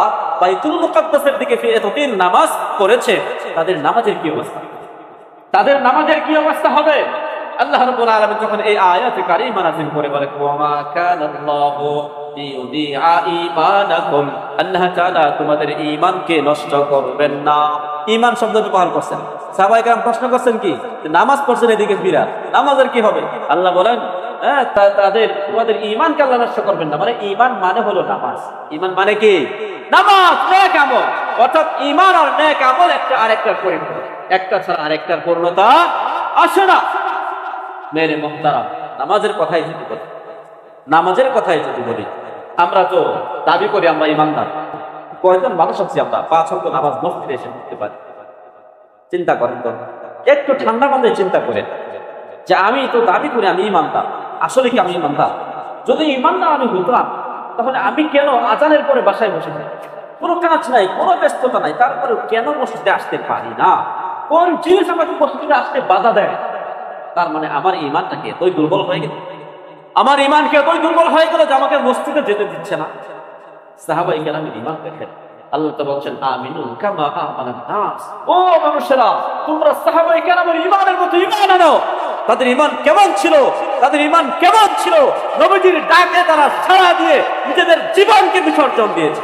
বাইতুল মুকাদ্দাসের দিকে ফিরে এতদিন নামাজ পড়েছে, তাদের নামাজের কি অবস্থা? তাদের নামাজের কি অবস্থা হবে? আল্লাহ রাব্বুল আলামিন যখন এই আয়াতে কারিমা নাযিল করে বলে ওয়া মা কানাল্লাহু লিইউদিআ ঈমানাকুম, আল্লাহ তাআলা তোমাদের ঈমানকে নষ্ট করবেন না। ঈমান শব্দ ব্যবহার করছেন। সাহাবায়ে কেরাম প্রশ্ন করছেন কি, নামাজ পড়ছেন এদিকে ফিরা, নামাজের কি হবে? আল্লাহ বলেন তোমাদের ঈমানকে আল্লাহ নষ্ট করবেন না। মানে ঈমান মানে হলো নামাজ। ঈমান মানে কি? নামাজ, নেক আমল। অর্থাৎ ঈমান আর নেক আমল একটা আরেকটার পরিপূরক, একটা ছাড়া আরেকটার পূর্ণতা আসে না। মেরে মুহতারাম, নামাজের কথাই যদি বলি, আমরা তো দাবি করি আমরা ইমানদার। কয়জন মানুষ আছি আমরা 5 ওয়াক্ত নামাজ মসজিদে এসে পড়তে পারি? চিন্তা করেন তো, একটু ঠান্ডা মাথায় চিন্তা করেন যে আমি তো দাবি করি আমি ইমানদার, আসলে কি আমি ইমানদার? যদি ইমানদার আমি হতাম তাহলে আমি কেন আজানের পরে বাসায় বসে যাই? কোনো কাজ নাই, কোনো ব্যস্ততা নাই, তারপরে কেন মসজিদে আসতে পারি না? কোন জিনিস আমাকে মসজিদে আসতে বাধা দেয়? তার মানে আমার ঈমানটাকে এতই দুর্বল হয়ে গেল, আমার ঈমানকে এতই দুর্বল হয়ে গেল যে আমাকে মসজিদে যেতে দিচ্ছে না। সাহাবায়ে কেরামের ঈমান দেখেন, আল্লাহ তো বলছেন আমিনু কামা আমানান নাস। ও মানুষেরা, তোমরা সাহাবায়ে কেরামের ঈমানের মতো ঈমান আনো। তাদের ঈমান কেমন ছিল? তাদের ঈমান কেমন ছিল? নবীজির ডাকে তারা সাড়া দিয়ে নিজেদের জীবনকে বিসর্জন দিয়েছে।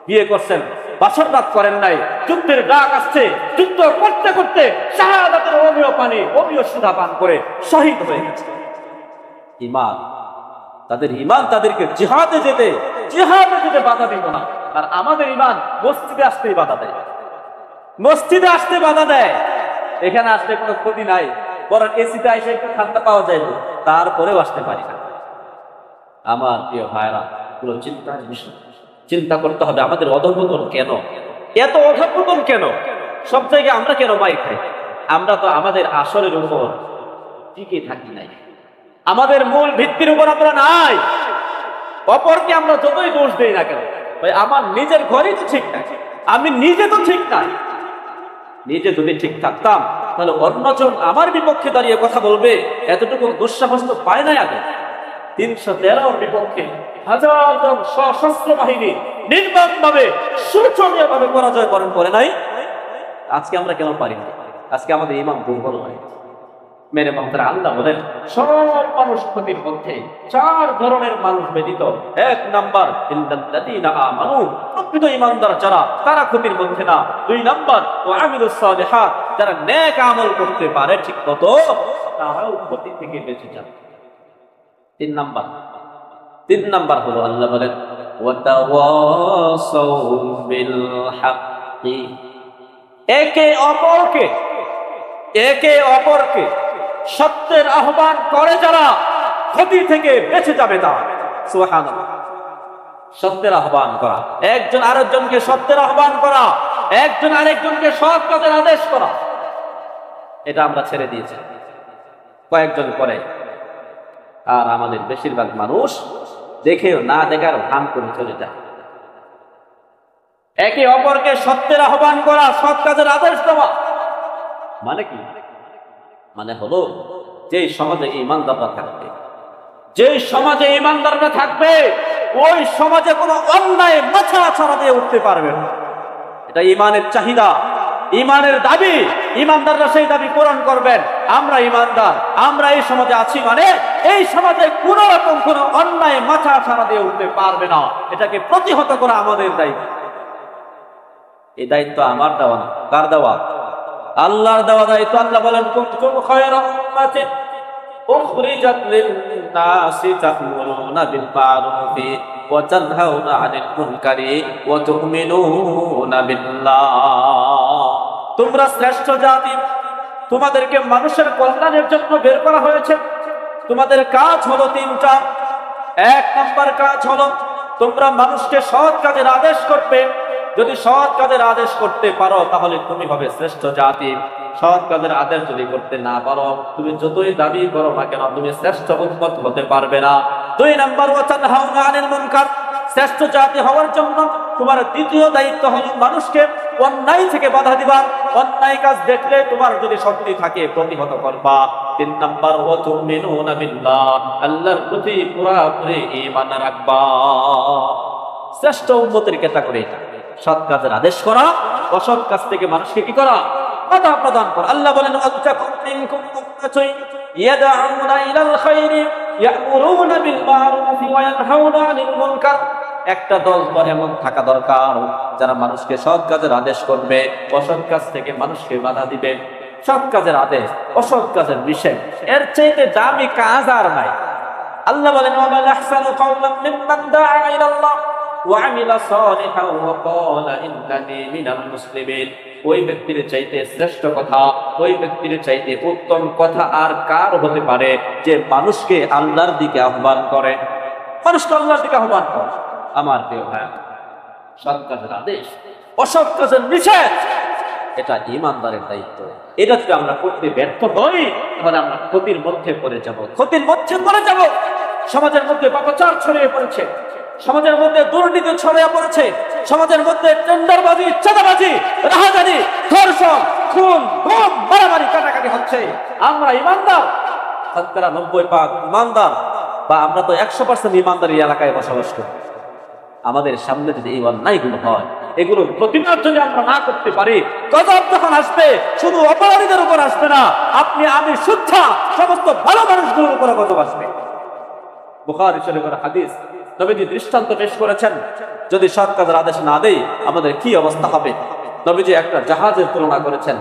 বিয়ে করছেন, বাসর রাত করেন নাই, যুদ্ধের ডাক আসছে, যুদ্ধ করতে করতে শাহাদাতের অমীয় পানি, অমীয় সুধা পান করে শহীদ হয়ে গেছে। ঈমান, তাদের ঈমান তাদেরকে জিহাদে যেতে বাধা দিত না। আর আমাদের ঈমান মসজিদে আসতেই বাধা দেয়, মসজিদে আসতে বাধা দেয়। এখানে আসলে কোনো ক্ষতি নাই, বরং এসিতে এসে একটু ঠান্ডা পাওয়া যায়, তারপরেও আসতে পারি না। আমার প্রিয় ভাইরা, পুরো চিন্তার বিষয়। চিন্তা করতে হবে আমাদের অধঃপতন কেন, এত অধঃপতন কেন? সব জায়গায় আমরা কেন মাই খাই? আমরা তো আমাদের আসরের উপর টিকে থাকি নাই, আমাদের মূল ভিত্তির উপর আমরা নাই। অপরকে আমরা যতই দোষ দেই না কেন, ভাই আমার নিজের ঘরেই তো ঠিক নাই, আমি নিজে তো ঠিক নাই। নিজে যদি ঠিক থাকতাম তাহলে অন্যজন আমার বিপক্ষে দাঁড়িয়ে কথা বলবে, এতটুকু দুঃসাহস তো পায় নাই আগে। 313 বিপক্ষে হাজার জন সশস্ত্র বাহিনী নির্মম ভাবে, শোচনীয় ভাবে পরাজয় বরণ করে নাই। আজকে আমরা কেন পারি না? আজকে আমাদের ঈমান দুর্বল হয়। মেরে মহতারা, আল্লাহ বলেন সব মানুষ ক্ষতির মধ্যে 4 ধরনের মানুষ ব্যতীত। 1 নাম্বার ইল্লাল্লাযীনা আমানু, প্রকৃত ঈমানদার যারা, তারা ক্ষতির মধ্যে না। 2 নাম্বার ওয়া আমিলুস সালিহাত, যারা নেক আমল করতে পারে ঠিক মতো, তারাও ক্ষতি থেকে বেঁচে যায়। 3 নাম্বার হলো আল্লাহ বলেন ওয়া তাওয়াসাউ বিল হাক্কি, একে অপরকে সত্যের আহ্বান করে যারা, ক্ষতি থেকে বেঁচে যাবে তারা। সুবহানাল্লাহ। সত্যের আহ্বান করা, একজন আরেকজনকে সত্যের আহ্বান করা, একজন আরেকজনকে সৎ কাজের আদেশ করা, এটা আমরা ছেড়ে দিয়েছি, কয়েকজন করে। আর আমাদের বেশিরভাগ মানুষ দেখেও না দেখার ভান করে চলে যায়। একে অপরকে সত্যের আহ্বান করা, সৎ কাজের আদেশ দেওয়া মানে কি? মানে হলো যে সমাজে ঈমানদাররা থাকবে, যে সমাজে ঈমানদাররা থাকবে, ওই সমাজে কোনো অন্যায় মাথা ছাড়া দিয়ে উঠতে পারবে না। এটা ঈমানের চাহিদা, ঈমানের দাবি। ঈমানদাররা সেই দাবি পূরণ করবেন। আমরা ঈমানদার, আমরা এই সমাজে আছি মানে এই সমাজে কোনো রকম কোনো অন্যায় মাথা ছাড়া দিয়ে উঠতে পারবে না। এটাকে প্রতিহত করা আমাদের দায়িত্ব। এই দায়িত্ব আমার দেওয়া না, কার দেওয়া? আল্লাহর দেওয়া দায়িত্ব। আল্লাহ বলেন কুনতুম খায়রা উম্মাতিন উখরিজাত লিন-নাসি তা'মুরুনা বিল মা'রুফি ওয়া তানহাউনা 'আনিল মুনকারি ওয়া তু'মিনুনা বিল্লাহ। তোমরা শ্রেষ্ঠ জাতি, তোমাদেরকে মানুষের কল্যাণের জন্য বের করা হয়েছে। তোমাদের কাজ হলো 3টা। 1 নাম্বার কাজ হলো তোমরা মানুষকে সৎ কাজের আদেশ করবে। যদি সৎ কাজের আদেশ করতে পারো তাহলে তুমি হবে শ্রেষ্ঠ জাতি। সৎ কাজের আদেশ যদি করতে না পারো, তুমি যতই দাবি করো না কেন, তুমি শ্রেষ্ঠ উম্মত হতে পারবে না। 2 নাম্বার ওয়া তানহাউনা আনিল মুনকার, শ্রেষ্ঠ জাতি হওয়ার জন্য তোমার দ্বিতীয় দায়িত্ব হলো মানুষকে অন্যায় থেকে বাধা দিবা। অন্যায় কাজ দেখলে তোমার যদি শক্তি থাকে প্রতিহত করবা। 3 নাম্বার ওয়া তু'মিনুনা বিল্লাহ, আল্লাহর প্রতি পুরোপুরি ঈমান রাখবা। শ্রেষ্ঠ উম্মতের ক্যাটাগরি এটা। সৎ কাজের আদেশ করা, অসৎ কাজ থেকে মানুষকে কি করা? বাধা প্রদান করা। আল্লাহ বলেন ওয়াতাকুম মিনকুম উম্মাতুন ইয়াদউনা ইলাল খায়রি ইয়া'মুরুনা বিল মা'রুফি ওয়া ইয়ানহাউনা আনিল মুনকার। একটা দল এমন থাকা দরকার যারা মানুষকে সৎ কাজের আদেশ করবে, অসৎ কাজ থেকে মানুষকে বাধা দিবে। সৎ কাজের আদেশ, অসৎ কাজের নিষেধ, এর চাইতে দামি কাজ আর নাই। আল্লাহ বলেন ওয়া মান আহসানু কাওলাম মিম্মান দাআ ইলাল্লাহ ওয়া আমিলা সালিহান ওয়া ক্বালা ইন্নানি মিনাল মুসলিমিন। ওই ব্যক্তির চাইতে শ্রেষ্ঠ কথা, ওই ব্যক্তির চাইতে উত্তম কথা আর কার হতে পারে যে মানুষকে আল্লাহর দিকে আহ্বান করে, মানুষকে আল্লাহর দিকে আহ্বান করে। আমার প্রিয় ভাই, সৎ কাজের আদেশ, অসৎ কাজের নিষেধ, এটা ঈমানদারের দায়িত্ব। এটা যদি আমরা করতে ব্যর্থ হই তাহলে আমরা ক্ষতির মধ্যে পড়ে যাব, ক্ষতির মধ্যে পড়ে যাব। সমাজের মধ্যে পাপাচার ছড়িয়ে পড়েছে, সমাজের মধ্যে দুর্নীতি ছড়িয়ে পড়েছে, সমাজের মধ্যে টেন্ডারবাজি, চাঁদাবাজি, রাহাজানি, ধর্ষণ, খুন, গুম, মারামারি, কাটাকাটি হচ্ছে। আমরা ঈমানদার, শতকরা 90% ঈমানদার, বা আমরা তো 100% ঈমানদার এই এলাকায় বসবাস করি। আমাদের সামনে যদি এই অন্যায়গুলো হয়, এগুলো প্রতিবাদ যদি আমরা না করতে পারি, গজব যখন আসবে শুধু অপরাধীদের উপর আসবে না, আপনি আমি শুদ্ধা সমস্ত ভালো মানুষগুলোর উপর গজব আসবে। বুখারী শরীফের হাদিস, নবীজি দৃষ্টান্ত পেশ করেছেন, যদি সৎ কাজের আদেশ না দেই আমাদের কি অবস্থা হবে। নবীজি একটা জাহাজের তুলনা করেছেন,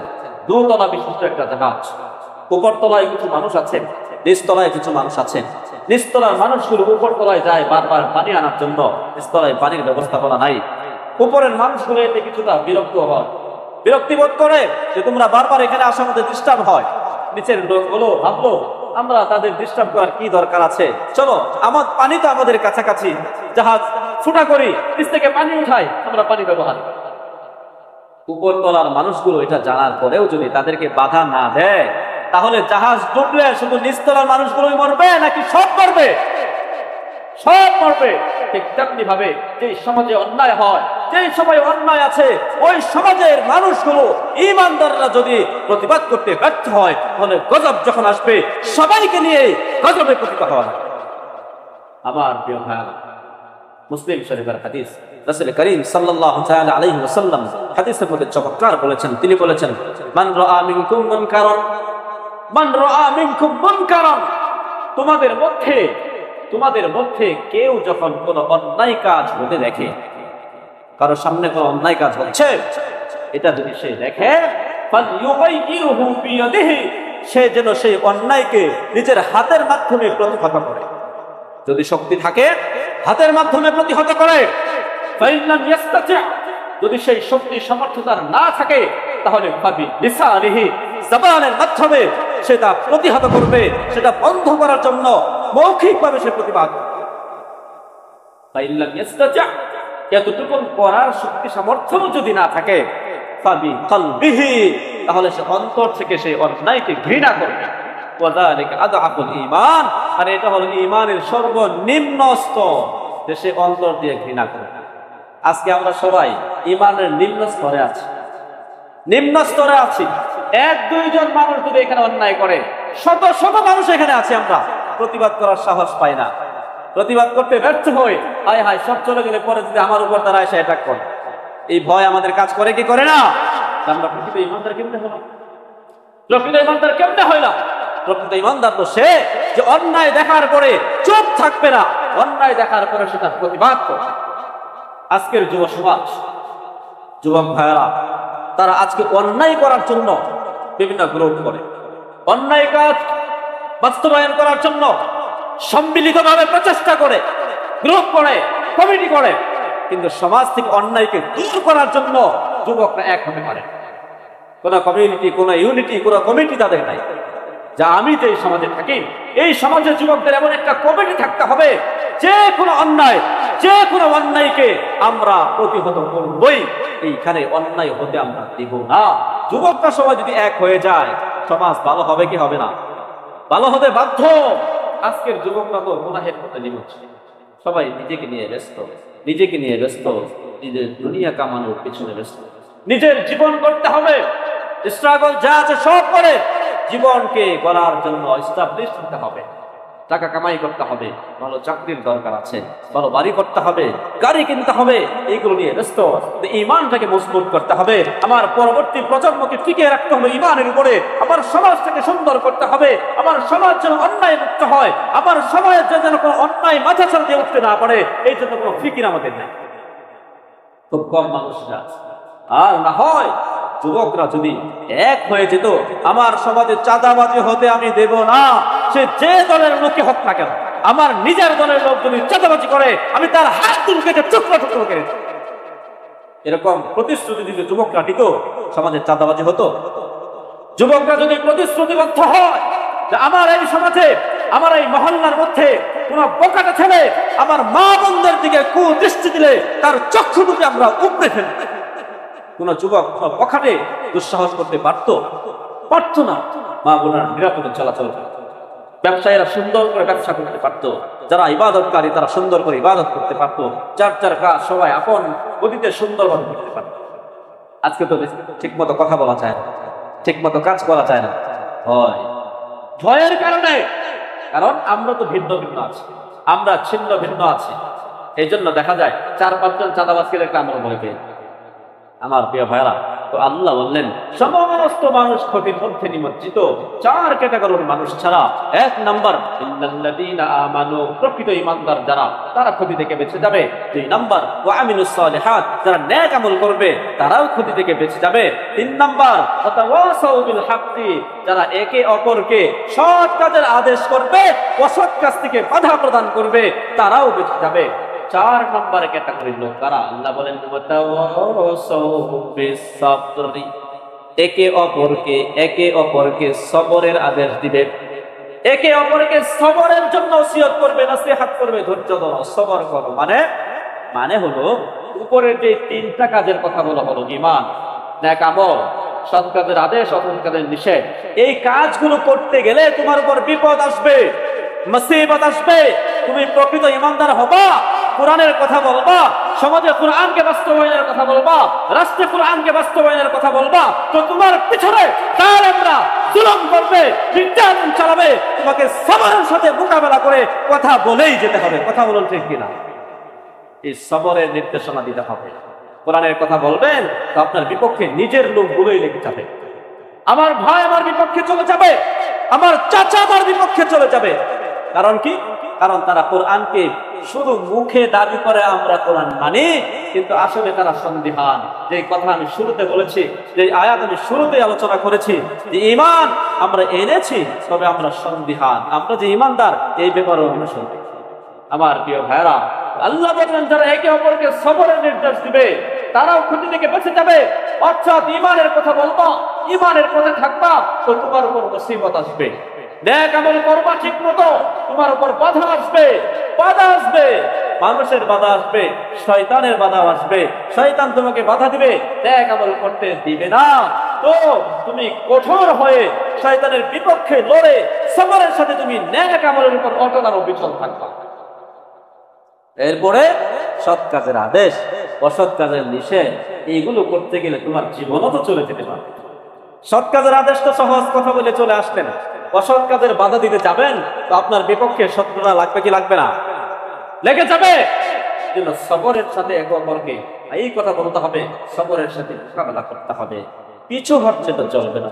দুতলা বিশিষ্ট একটা জাহাজ। উপর তলায় কিছু মানুষ আছেন, নিচতলায় কিছু মানুষ আছেন। নিচতলার মানুষগুলো উপর তলায় যায় বারবার পানি আনার জন্য, নিচতলায় পানির ব্যবস্থাপনা নাই। উপরের মানুষগুলো এতে কিছুটা বিরক্ত হয়, বিরক্তিবোধ করে যে তোমরা বারবার এখানে আসার মধ্যে ডিস্টার্ব হয়। নিচের লোকগুলো ভাবলো আমরা তাদের ডিস্টার্ব করার কি দরকার আছে, চলো আমার পানি তো আমাদের কাছাকাছি, জাহাজ ফুটা করি, নিচ থেকে পানি উঠাই, আমরা পানি ব্যবহার করি। উপর তলার মানুষগুলো এটা জানার পরেও যদি তাদেরকে বাধা না দেয়, তাহলে জাহাজ ডুবলে শুধু নিচতলার মানুষগুলোই মরবে নাকি সব মরবে? সব মরবে। ঠিক তেমনি ভাবে যে সমাজে অন্যায় হয়, যে সময় অন্যায় আছে, ওই সমাজের মানুষগুলো ঈমানদাররা যদি প্রতিবাদ করতে ব্যর্থ হয়, তাহলে গজব যখন আসবে সবাইকে নিয়ে গজবে পতিত হওয়া। আমার প্রিয় ভাইরা, মুসলিম শরীফের হাদিস, রাসূল করিম সাল্লাল্লাহু তাআলা আলাইহি ওয়াসাল্লাম হাদিসের মধ্যে চমৎকার বলেছেন। তিনি বলেছেন, মান রাআ মিনকুম মুনকারান, মান রাআ মিনকুম মুনকারান, তোমাদের মধ্যে কেউ যখন কোনো অন্যায় কাজ হতে দেখে, কারো সামনে কোনো অন্যায় কাজ হচ্ছে, এটা যদি সে দেখে, ফালইউগাইয়িরহু বিয়াদিহি, সে যেন সেই অন্যায়কে নিজের হাতের মাধ্যমে প্রতিহত করে। যদি শক্তি থাকে হাতের মাধ্যমে প্রতিহত করে। ফাইনাম ইয়াস্তাতি, যদি সেই শক্তি সামর্থ্য না থাকে, তাহলে ফাবি লিসানিহি, জবানের মাধ্যমে সেটা প্রতিহত করবে, সেটা বন্ধ করার জন্য মৌখিকভাবে সে প্রতিবাদ করবে। ফাইনাম ইয়াস্তাতি, এতটুকু করার শক্তি সামর্থ্য যদি না থাকে, ফাবি কলবিহি, তাহলে সে অন্তর থেকে সেই অন্যায়কে ঘৃণা করবে। ওয়াযালিকা আদআফুল ঈমান, আর এটা হলো ঈমানের সর্বনিম্ন স্তর, যে সে অন্তর দিয়ে ঘৃণা করে। আজকে আমরা সবাই ঈমানের নিম্ন স্তরে আছি, নিম্ন স্তরে আছি। এক দুইজন মানুষ যদি এখানে অন্যায় করে, শত শত মানুষ এখানে আছে, আমরা প্রতিবাদ করার সাহস পাই না, প্রতিবাদ করতে ব্যর্থ হই। হায় হায়, সব চলে গেলে পরে যদি আমার উপর তারা এসে অ্যাটাক করে, এই ভয় আমাদের কাজ করে কি করে না? আমরা প্রকৃত ঈমানদার কেমনে হলাম? প্রকৃত ঈমানদার কেমনে হইলাম? প্রকৃত ঈমানদার তো সে যে অন্যায় দেখার পরে চুপ থাকবে না, অন্যায় দেখার পরে সেটা প্রতিবাদ করবে। আজকের যুব সমাজ, যুবক ভাইয়েরা, তারা আজকে অন্যায় করার জন্য বিভিন্ন গ্রুপ করে, অন্যায় কাজ বাস্তবায়ন করার জন্য সম্মিলিতভাবে প্রচেষ্টা করে, গ্রুপ করে, কমিটি করে, কিন্তু সমাজ থেকে অন্যায়কে দূর করার জন্য যুবকরা এক হতে পারে। কোন কমিউনিটি, কোন ইউনিটি, কোন কমিটি তাদের নাই। যা আমি যে সমাজে থাকি, এই সমাজের যুবকদের এমন একটা কমিটি থাকতে হবে, যে কোনো অন্যায়, যে কোনো অন্যায়কে আমরা প্রতিহত করবই, এইখানে অন্যায় হতে আমরা দিব না। যুবকরা সবাই যদি এক হয়ে যায়, সমাজ ভালো হবে কি হবে না? ভালো হতে বাধ্য। আজকের যুবকরা তো গুনাহের পথে নিমজ্জিত, সবাই নিজেকে নিয়ে ব্যস্ত, নিজেকে নিয়ে ব্যস্ত, নিজের দুনিয়া কামানোর পিছনে ব্যস্ত। নিজের জীবন করতে হবে, স্ট্রাগল যা আছে সব করে জীবনকে গড়ার জন্য এস্টাবলিশ হতে হবে, টাকা কামাই করতে হবে, ভালো চাকরির দরকার আছে, ভালো বাড়ি করতে হবে, গাড়ি কিনতে হবে, এইগুলো নিয়ে ব্যস্ত। ঈমানটাকে মজবুত করতে হবে, আমার পরবর্তী প্রজন্মকে টিকিয়ে রাখতে হবে ঈমানের উপরে, আমার সমাজটাকে সুন্দর করতে হবে, আমার সমাজ যেন অন্যায় মুক্ত হয়, আমার সমাজ যেন কোনো অন্যায় মাথা ছাড়া দিয়ে উঠতে না পারে, এই জন্য কোনো ফিকির আমাদের নেই। খুব কম মানুষরা আছে। আর না হয় যুবকরা যদি এক হয়ে যেত, আমার সমাজে চাঁদাবাজি হতে আমি দেব না, সে যে দলের লোকে হোক না কেন, আমার নিজের দলের লোক যদি চাঁদাবাজি করে, আমি তার হাত দুটো কেটে টুকরো টুকরো করে দেব। এরকম প্রতিশ্রুতি দিতে যুবকরা টিকো, সমাজে চাঁদাবাজি হতো। যুবকরা যদি প্রতিশ্রুতিবদ্ধ হয় যে আমার এই সমাজে, আমার এই মহল্লার মধ্যে কোন বোকাটা ছেলে আমার মা বোনদের দিকে কুদৃষ্টি দিলে তার চক্ষু দুটি আমরা উপড়ে ফেলব, কোন যুবক কোন পখাটে দুঃসাহস করতে পারতো না। মা বোনের নিরাপদে চলাচল, ব্যবসায়ীরা সুন্দর করে ব্যবসা করতে পারত, যারা ইবাদতকারী তারা সুন্দর করে ইবাদত করতে পারত, যার যার কাজ সবাই আপন গতিতে সুন্দরভাবে করতে পারত। আজকে তো ঠিক মতো কথা বলা যায় না, ঠিক মতো কাজ করা যায় না, ভয়ের কারণে। কারণ আমরা তো ভিন্ন ভিন্ন আছি, আমরা ছিন্ন ভিন্ন আছি। এই জন্য দেখা যায় 4-5 জন চাঁদাবাজকে দেখলে আমরা ভয় পেয়ে। আমার প্রিয় ভাইরা, তো আল্লাহ বললেন সমস্ত মানুষ ক্ষতির মধ্যে নিমজ্জিত 4 ক্যাটাগরির মানুষ ছাড়া। 1 নাম্বার ইল্লাল্লাযীনা আমানু, প্রকৃত ঈমানদার যারা, তারা ক্ষতি থেকে বেঁচে যাবে। 2 নাম্বার ওয়া আমিলুস সালিহাত, যারা নেক আমল করবে তারাও ক্ষতি থেকে বেঁচে যাবে। 3 নাম্বার ওয়াতাওয়াসাউ বিল হাক্কি, যারা একে অপরকে সৎ কাজের আদেশ করবে, অসৎ কাজ থেকে বাধা প্রদান করবে, তারাও বেঁচে যাবে। 4 নম্বর ক্যাটাগরির লোক কারা? আল্লাহ বলেন একে অপরকে সবরের আদেশ দিবে, একে অপরকে সবরের জন্য ওসিয়ত করবে, নসিহত করবে, ধৈর্য ধরো, সবর করো। মানে হলো উপরের যে 3টা কাজের কথা বলা হলো, ঈমান, নেক আমল, সৎ কাজের আদেশ, অসৎ কাজের নিষেধ, এই কাজগুলো করতে গেলে তোমার উপর বিপদ আসবে, মুসিবত আসবে। তুমি প্রকৃত ঈমানদার হবা, কোরআনের কথা বলবা, সমাজে কোরআনকে বাস্তবায়নের কথা বলবা, রাষ্ট্রে কোরআনকে বাস্তবায়নের কথা বলবা, তো তোমার পিছনে জালেমরা জুলুম করবে, নির্যাতন চালাবে, তোমাকে সবরের সাথে মোকাবেলা করে কথা বলেই যেতে হবে। কথা বলুন ঠিক কিনা? এই সবরের নির্দেশনা দিতে হবে। কোরআনের কথা বলবেন তো আপনার বিপক্ষে নিজের লোকগুলোই লেগে যাবে। আমার ভাই আমার বিপক্ষে চলে যাবে, আমার চাচা আমার বিপক্ষে চলে যাবে। কারণ কি? কারণ তারা কোরআনকে শুধু মুখে দাবি করে আমরা কোরআন মানি, কিন্তু আসলে তারা সন্দিহান। যে কথা আমি শুরুতে বলেছি, যে আয়াত আমি শুরুতে আলোচনা করেছি, যে ঈমান আমরা এনেছি, তবে আমরা সন্দিহান। আমরা যে ঈমানদার এই ব্যাপারে আমরা সন্দিহান। আমার প্রিয় ভাইরা, আল্লাহ বলেন যারা একে অপরকে সবরের নির্দেশ দিবে তারাও ক্ষতি থেকে বেঁচে যাবে। অর্থাৎ ঈমানের কথা বলবা, ঈমানের পথে থাকবা, তো তোমার উপর মুসিবত আসবে। নেক আমল করবা ঠিক মতো, তোমার উপর বাধা আসবে, বাধা আসবে, মানুষের বাধা আসবে, শয়তানের বাধা আসবে। শয়তান তোমাকে বাধা দিবে, নেক আমল করতে দিবে না। তো তুমি কঠোর হয়ে শয়তানের বিপক্ষে লড়ে সবরের সাথে তুমি নেক আমলের উপর অটল আর অবিচল থাকবা। এরপরে সৎ কাজের আদেশ, অসৎ কাজের নিষেধ, এইগুলো করতে গেলে তোমার জীবনও তো চলে যেতে পারে। সৎ কাজের আদেশ তো সহজ কথা বলে চলে আসলেন, অসৎ কাজের বাধা দিতে যাবেন তো আপনার বিপক্ষে শত্রুরা লাগবে কি লাগবে না? লেগে যাবে। কিন্তু সবরের সাথে একে অপরকে এই কথা বলতে হবে, সবরের সাথে মোকাবেলা করতে হবে। পিছু হটলে তো চলবে না,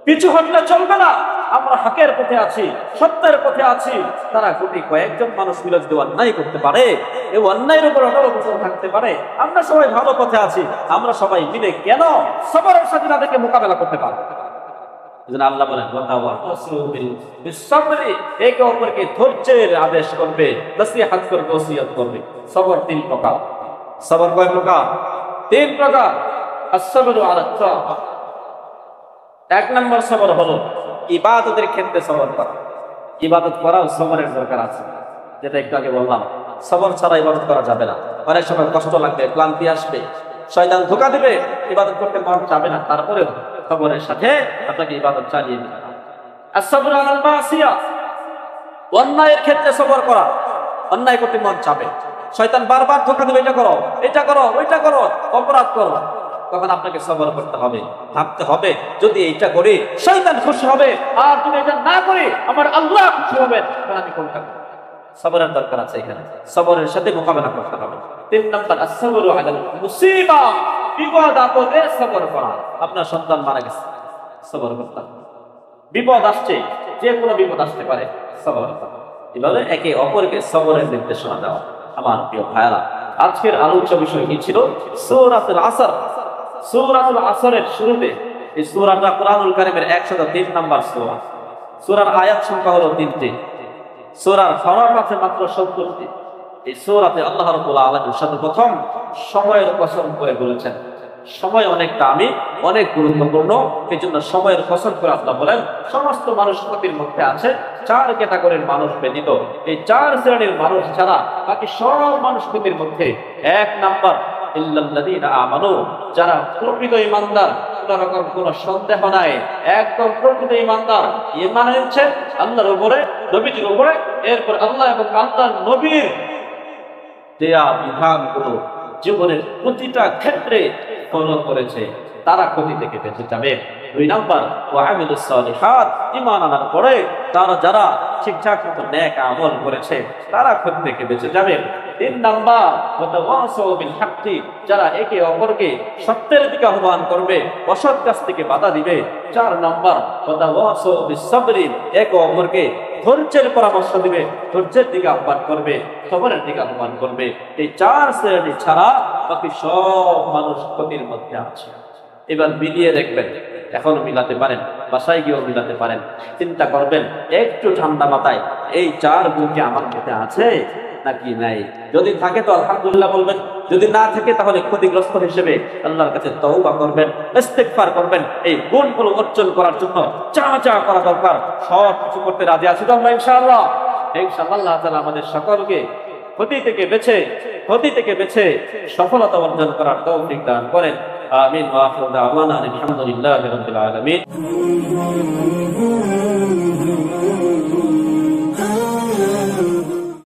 পিছু হটলে চলবে না। আমরা হকের পথে আছি, সত্যের পথে আছি। তারা কোটি কয়েকজন মানুষ মিলে যদি অন্যায় করতে পারে, এই অন্যায়ের উপর অটল অবিচল থাকতে পারে, আমরা সবাই ভালো পথে আছি, আমরা সবাই মিলে কেন সবরের সাথে তাদেরকে মোকাবেলা করতে পারবো? আল্লাহ বলেন একে অপরকে ধৈর্যের আদেশ করবে, নসিহত করবে, ওসিয়ত করবে। সবর 3 প্রকার। সবর কয় প্রকার? 3 প্রকার। as-sabru ala at-ta'a। 1 নম্বর সবর হলো ইবাদতের ক্ষেত্রে সবর করা। ইবাদত করাও সবরের দরকার আছে, যেটা একটু আগে বললাম। সবর ছাড়া ইবাদত করা যাবে না। অনেক সময় কষ্ট লাগবে, ক্লান্তি আসবে, শয়তান ধোঁকা দিবে, ইবাদত করতে মন চাবে না, তারপরেও সবরের সাথে আপনাকে ইবাদত চালিয়ে দিতে হবে। as-sabru ala al-ma'siyah, অন্যায়ের ক্ষেত্রে সবর করা। অন্যায় করতে মন চাবে, শয়তান বারবার ধোঁকা দিবে, এটা করো, এটা করো, ওইটা করো, অপরাধ করো। তখন আপনাকে সবর করতে হবে, ভাবতে হবে যদি এইটা করি শয়তান খুশি হবে, আর যদি এটা না করি আমার আল্লাহ খুশি হবেন, তখন আমি কোনটা করব? সবরের দরকার আছে এখানে, সবরের সাথে মোকাবেলা করতে হবে। 3 নম্বর as-sabru আলাল মুসিবা, বিপদ আপদে সবর করা। আপনার সন্তান মারা গেছে, সবর করতে হবে। বিপদ আসছে, যে কোনো বিপদ আসতে পারে, সবর করতে হবে। এভাবে একে অপরকে সবরের নির্দেশনা দেওয়া। আমার প্রিয় ভাইরা, আজকের আলোচ্য বিষয় কি ছিল? সূরাতুল আসর। সূরাতুল আসরের শুরুতে, এই সূরাটা কোরআনুল কারীমের 103 নম্বর সূরা। সূরার আয়াত সংখ্যা হলো 3টি। সূরার ফরক আছে মাত্র 70টি। এই সূরাতে আল্লাহ রাব্বুল আলামিন সর্বপ্রথম সময়ের কসম করে বলেছেন। সময় অনেক দামি, অনেক গুরুত্বপূর্ণ। এই জন্য সময়ের কসম করে আল্লাহ বলেন সমস্ত মানুষ ক্ষতির মধ্যে আছে, 4 ক্যাটাগরির মানুষ ব্যতীত। এই 4 শ্রেণীর মানুষ ছাড়া বাকি সব মানুষ ক্ষতির মধ্যে। 1 নাম্বার ইল্লাল্লাযীনা আমানু, যারা প্রকৃত ঈমানদার, কোন রকম কোন সন্দেহ নাই, একদম প্রকৃত ঈমানদার, ঈমান এনেছে আল্লাহর উপরে, নবীজির উপরে, এরপর আল্লাহ এবং আল্লাহর নবীর দেয়া বিধানগুলো জীবনের প্রতিটা ক্ষেত্রে ফলো করেছে, তারা ক্ষতি থেকে বেঁচে যাবে। 2 নাম্বার ওয়া আমিলুস সালিহাত, ঈমান আনার পরে তারা যারা ঠিকঠাক মতো নেক আমল করেছে তারা ক্ষতি থেকে বেঁচে যাবে। তিন নাম্বার ওয়াতাওয়াসাউ বিল হাক্কি, যারা একে অপরকে সত্যের দিকে আহ্বান করবে, অসৎ কাজ থেকে বাধা দিবে। চার নাম্বার ওয়াতাওয়াসাউ বিস সাবরি, একে অপরকে ধৈর্যের পরামর্শ দিবে, ধৈর্যের দিকে আহ্বান করবে, সবরের দিকে আহ্বান করবে। এই চার শ্রেণী ছাড়া বাকি সব মানুষ ক্ষতির মধ্যে আছে। এবার মিলিয়ে দেখবেন, এখনো মিলাতে পারেন, বাসায় গিয়েও মিলাতে পারেন। চিন্তা করবেন একটু ঠান্ডা মাথায়, এই চার গুণ কি আমার মধ্যে আছে নাকি নাই। যদি থাকে তো আলহামদুলিল্লাহ বলবেন, যদি না থাকে তাহলে ক্ষতিগ্রস্ত হিসেবে আল্লাহর কাছে তওবা করবেন, ইস্তিগফার করবেন। এই গুণগুলো অর্জন করার জন্য যা যা করা দরকার সব কিছু করতে রাজি আছি তো আমরা ইনশাআল্লাহ। ইনশাআল্লাহ আল্লাহ তাআলা আমাদের সকলকে ক্ষতি থেকে বেঁচে সফলতা অর্জন করার তৌফিক দান করেন। আমিন। ওয়া আখিরু দাওয়ানা আলহামদুলিল্লাহি রাব্বিল আলামিন।